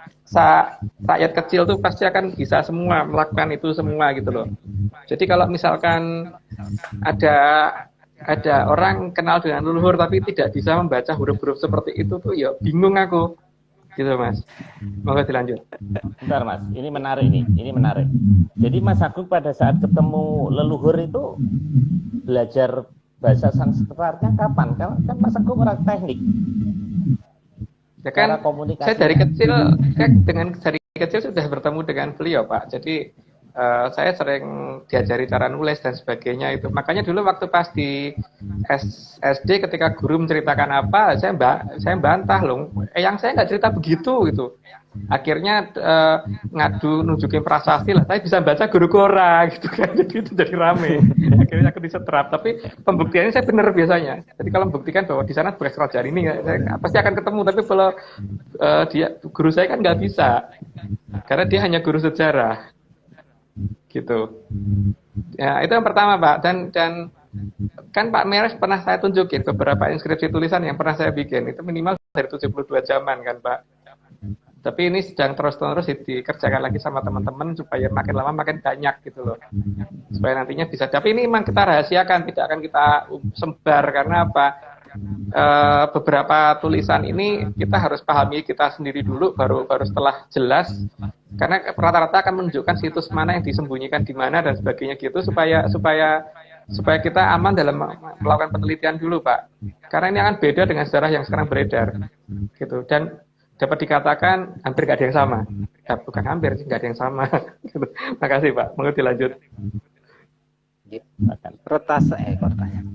rakyat kecil tuh pasti akan bisa semua melakukan itu semua gitu loh. Jadi kalau misalkan ada orang kenal dengan leluhur tapi tidak bisa membaca huruf-huruf seperti itu tuh ya bingung aku. Gitu Mas. Monggo dilanjut. Bentar Mas, ini menarik nih, ini menarik. Jadi Mas Agung pada saat ketemu leluhur itu belajar bahasa Sanskertanya kapan? Kan Mas Agung orang teknik. Ya kan, saya dari kecil, dari kecil sudah bertemu dengan beliau Pak. Jadi saya sering diajari cara nulis dan sebagainya itu. Makanya dulu waktu pas di SD ketika guru menceritakan apa, saya bantah loh. Yang saya nggak cerita begitu gitu. Akhirnya ngadu nunjukin prasasti lah. Saya bisa baca guru kora gitu kan. Jadi itu jadi rame. Akhirnya aku disetrap. Tapi pembuktiannya saya benar biasanya. Jadi kalau membuktikan bahwa di sana bekas kerajaan ini, saya pasti akan ketemu. Tapi kalau guru saya kan nggak bisa, karena dia hanya guru sejarah. Gitu. Ya, itu yang pertama Pak. Dan kan Pak Meres pernah saya tunjukin beberapa inskripsi tulisan yang pernah saya bikin. Itu minimal dari 72 zaman kan Pak. Tapi ini sedang terus-terus dikerjakan lagi sama teman-teman supaya makin lama makin banyak gitu loh. Supaya nantinya bisa. Tapi ini memang kita rahasiakan, tidak akan kita sebar karena apa? Beberapa tulisan ini kita harus pahami kita sendiri dulu, baru setelah jelas, karena rata-rata akan menunjukkan situs mana yang disembunyikan di mana dan sebagainya gitu, supaya kita aman dalam melakukan penelitian dulu Pak, karena ini akan beda dengan sejarah yang sekarang beredar gitu. Dan dapat dikatakan hampir nggak ada yang sama, ya, bukan hampir sih, nggak ada yang sama. Makasih Pak, mau dilanjut. Retas seekor tanya.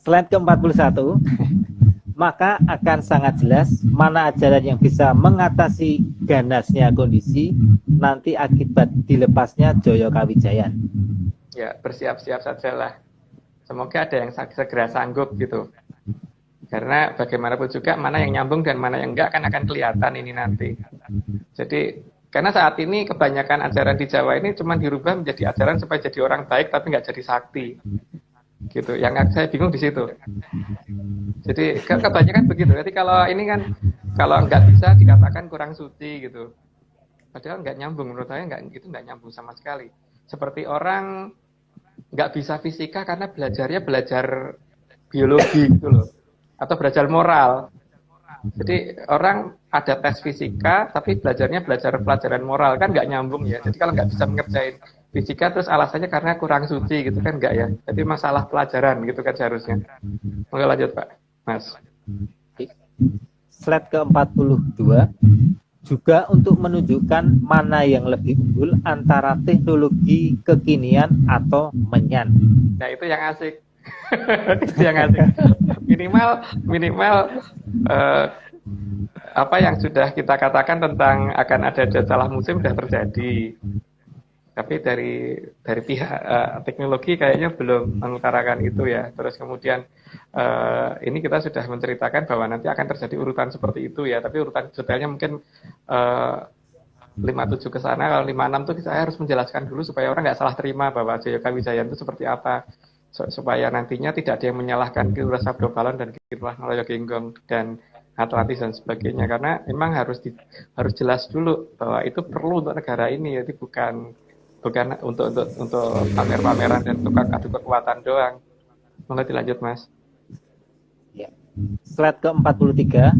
Slide ke-41, maka akan sangat jelas mana ajaran yang bisa mengatasi ganasnya kondisi nanti akibat dilepasnya Joyo Kawijayan. Ya, bersiap-siap sajalah. Semoga ada yang segera sanggup gitu. Karena bagaimanapun juga mana yang nyambung dan mana yang enggak kan akan kelihatan ini nanti. Jadi karena saat ini kebanyakan ajaran di Jawa ini cuma dirubah menjadi ajaran supaya jadi orang baik tapi nggak jadi sakti. Gitu. Yang saya bingung di situ. Jadi kebanyakan begitu. Jadi kalau ini kan kalau nggak bisa dikatakan kurang suci gitu. Padahal nggak nyambung, menurut saya nggak nyambung sama sekali. Seperti orang nggak bisa fisika karena belajar biologi gitu loh, atau belajar moral. Jadi orang ada tes fisika tapi belajar pelajaran moral, kan nggak nyambung ya. Jadi kalau nggak bisa mengerjain fisika terus alasannya karena kurang suci gitu kan nggak ya. Jadi masalah pelajaran gitu kan seharusnya. Oke lanjut Pak Mas. Slide ke-42 juga untuk menunjukkan mana yang lebih unggul antara teknologi kekinian atau menyan. Nah itu yang asik. Itu yang asik. Minimal apa yang sudah kita katakan tentang akan ada salah musim sudah terjadi. Tapi dari pihak teknologi kayaknya belum mengutarakan itu ya. Terus kemudian ini kita sudah menceritakan bahwa nanti akan terjadi urutan seperti itu ya. Tapi urutan detailnya mungkin 57 ke sana. Kalau 56 tuh saya harus menjelaskan dulu supaya orang nggak salah terima bahwa Joyo Kawijayan itu seperti apa. Supaya nantinya tidak ada yang menyalahkan Ki Uras Sabdo Balon dan Ki Uras Naloyo Genggong dan Atlantis dan sebagainya, karena memang harus jelas dulu bahwa itu perlu untuk negara ini, jadi bukan untuk pamer-pameran dan tukang adu kekuatan doang. Mulai dilanjut Mas. Ya. Slide ke-43.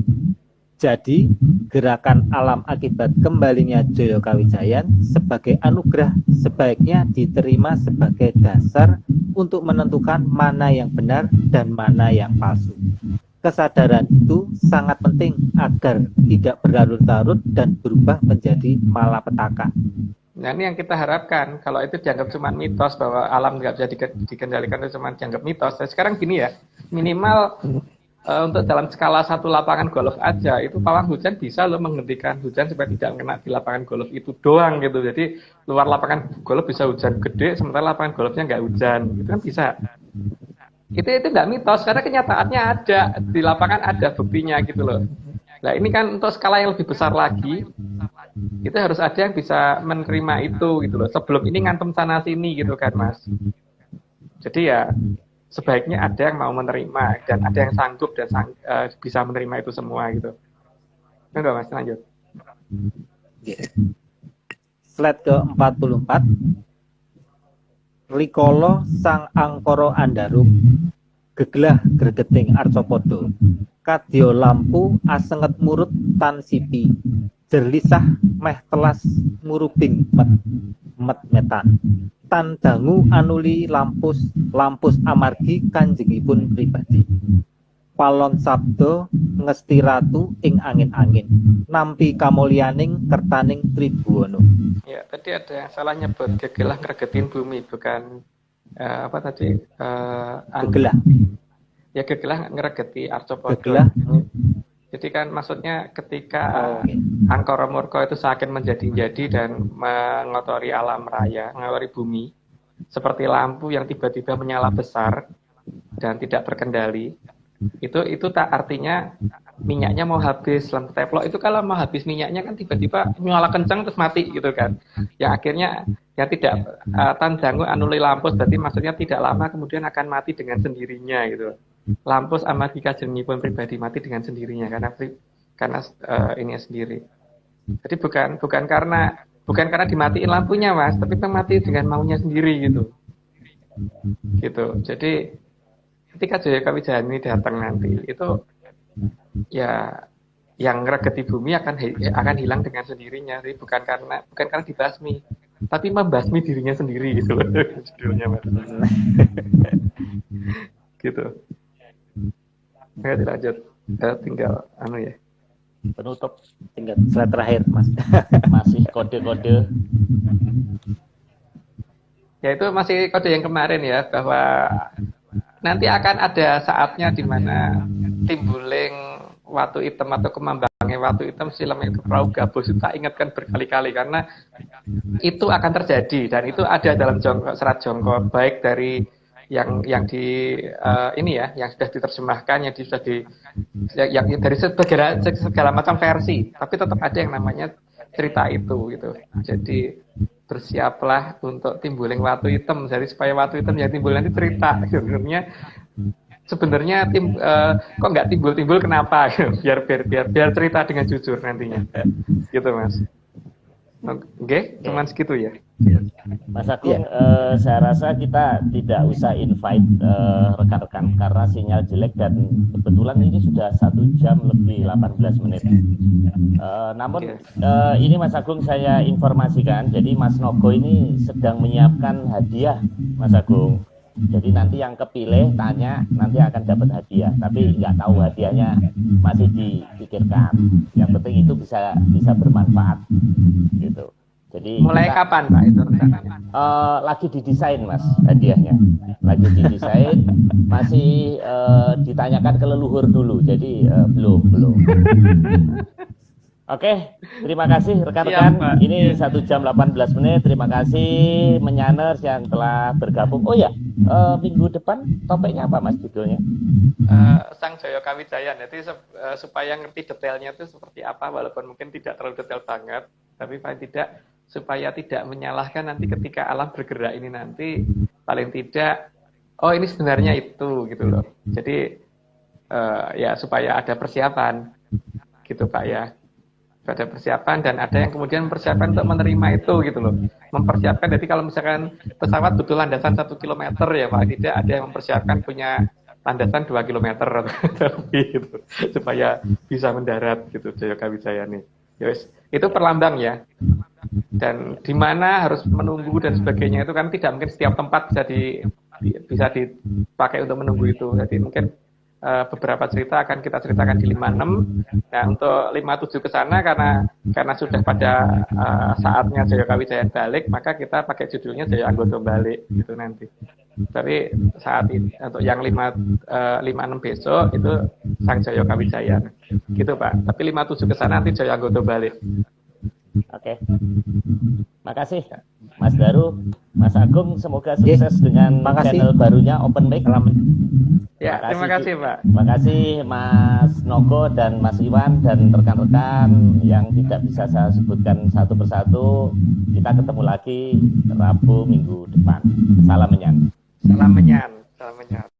Jadi, gerakan alam akibat kembalinya Joyo Kawijayan sebagai anugerah sebaiknya diterima sebagai dasar untuk menentukan mana yang benar dan mana yang palsu. Kesadaran itu sangat penting agar tidak berlarut-larut dan berubah menjadi malapetaka. Nah, ini yang kita harapkan. Kalau itu dianggap cuma mitos, bahwa alam nggak bisa dikendalikan, itu cuma dianggap mitos. Nah, sekarang gini ya, minimal untuk dalam skala satu lapangan golf aja, itu pawang hujan bisa loh menghentikan hujan supaya tidak kena di lapangan golf itu doang gitu. Jadi luar lapangan golf bisa hujan gede, sementara lapangan golfnya nggak hujan. Itu kan bisa. Itu nggak mitos, karena kenyataannya ada. Di lapangan ada buktinya gitu loh. Nah, ini kan untuk skala yang lebih besar lagi, itu harus ada yang bisa menerima itu gitu loh. Sebelum ini ngantem sana sini gitu kan, Mas. Jadi ya sebaiknya ada yang mau menerima dan ada yang sanggup dan bisa menerima itu semua gitu. Enggak, Mas, lanjut. Slide ke-44. Rikolo sang angkoro andarum, geglah gregeting arcopodo, kadya lampu asenget murut tan sipi, jerlisah meh telas murubing met metan, tan dangu anuli lampus amargi kanjengipun pribadi, palon sabdo ngesti ratu ing angin-angin, nampi kamulyaning kertaning Tribuwana. Ya, tadi ada yang salah nyebut gegelah ngregetin bumi, bukan apa tadi? Gegelah. Ya, gegelah ngregeti arcopodo. Gegelah. Jadi kan maksudnya ketika Angkara Murka itu saking menjadi-jadi dan mengotori alam raya, mengotori bumi, seperti lampu yang tiba-tiba menyala besar dan tidak terkendali, itu tak artinya minyaknya mau habis. Lampu teplok itu kalau mau habis minyaknya kan tiba-tiba nyala kencang terus mati gitu kan. Yang akhirnya yang tidak tandangu anuli lampus, berarti maksudnya tidak lama kemudian akan mati dengan sendirinya gitu. Lampus amargi kajengipun pribadi, mati dengan sendirinya karena ini sendiri. Jadi bukan karena dimatiin lampunya, Mas, tapi mati dengan maunya sendiri gitu. Jadi ketika Joyo Kawijayan ini datang nanti, itu ya yang ngregeti bumi akan hilang dengan sendirinya. Jadi bukan karena dibasmi, tapi membasmi dirinya sendiri gitu loh. Judulnya, Mas. Gitu. Oke, lanjut. Tinggal ya. Penutup. Tinggal slide terakhir, Mas. Masih kode-kode. Ya, itu masih kode yang kemarin ya, bahwa nanti akan ada saatnya di mana timbuling watu hitam atau kemambangnya watu hitam silamnya ke perahu gabus, itu tak ingatkan berkali-kali karena itu akan terjadi dan itu ada dalam serat jongkok, baik dari yang di ini ya, yang sudah diterjemahkan, yang dari segala macam versi, tapi tetap ada yang namanya cerita itu gitu. Jadi bersiaplah untuk timbuling watu hitam, jadi supaya watu hitam yang timbul nanti cerita. Sebenarnya kok nggak timbul kenapa? biar cerita dengan jujur nantinya, gitu, Mas. Oke, cuman segitu ya. Mas Agung, saya rasa kita tidak usah invite rekan-rekan karena sinyal jelek dan kebetulan ini sudah 1 jam lebih 18 menit. Namun ini Mas Agung saya informasikan, jadi Mas Nogo ini sedang menyiapkan hadiah, Mas Agung. Jadi nanti yang kepilih tanya, nanti akan dapat hadiah. Tapi nggak tahu hadiahnya, masih dipikirkan. Yang penting itu bisa bermanfaat, gitu. Jadi mulai kapan Pak itu rencananya? Lagi didesain, Mas, hadiahnya. Lagi didesain, masih ditanyakan ke leluhur dulu. Jadi belum. Oke, terima kasih rekan-rekan. Ini 1 jam 18 menit. Terima kasih menyaners yang telah bergabung. Oh ya, minggu depan topiknya apa, Mas, judulnya? Sang Joyo Kawijayan. Jadi supaya ngerti detailnya itu seperti apa, walaupun mungkin tidak terlalu detail banget, tapi paling tidak supaya tidak menyalahkan nanti ketika alam bergerak ini nanti, paling tidak ini sebenarnya itu gitu loh. Jadi ya supaya ada persiapan gitu Pak ya. Ada persiapan dan ada yang kemudian mempersiapkan untuk menerima itu gitu loh. Mempersiapkan, jadi kalau misalkan pesawat butuh landasan 1 kilometer ya Pak, tidak ada yang mempersiapkan punya landasan 2 kilometer atau lebih gitu, supaya bisa mendarat gitu Jaya Kawijaya nih. Ya wis, itu perlambang ya. Dan di mana harus menunggu dan sebagainya itu kan tidak mungkin setiap tempat bisa dipakai untuk menunggu itu. Jadi mungkin beberapa cerita akan kita ceritakan di 56. Nah, untuk 57 ke sana karena sudah pada saatnya Jaya Kawijaya balik, maka kita pakai judulnya Jaya Anggodo balik gitu nanti. Tapi saat ini untuk yang 56 besok itu Sang Jaya Kawijaya. Gitu, Pak. Tapi 57 ke sana nanti Jaya Anggodo balik. Oke. Makasih Mas Daru, Mas Agung, semoga sukses dengan channel barunya Open Mic. Ya, terima kasih Pak. Terima kasih Mas Nogo dan Mas Iwan dan rekan-rekan yang tidak bisa saya sebutkan satu persatu. Kita ketemu lagi Rabu minggu depan. Salam menyan. Salam menyan. Salam menyan.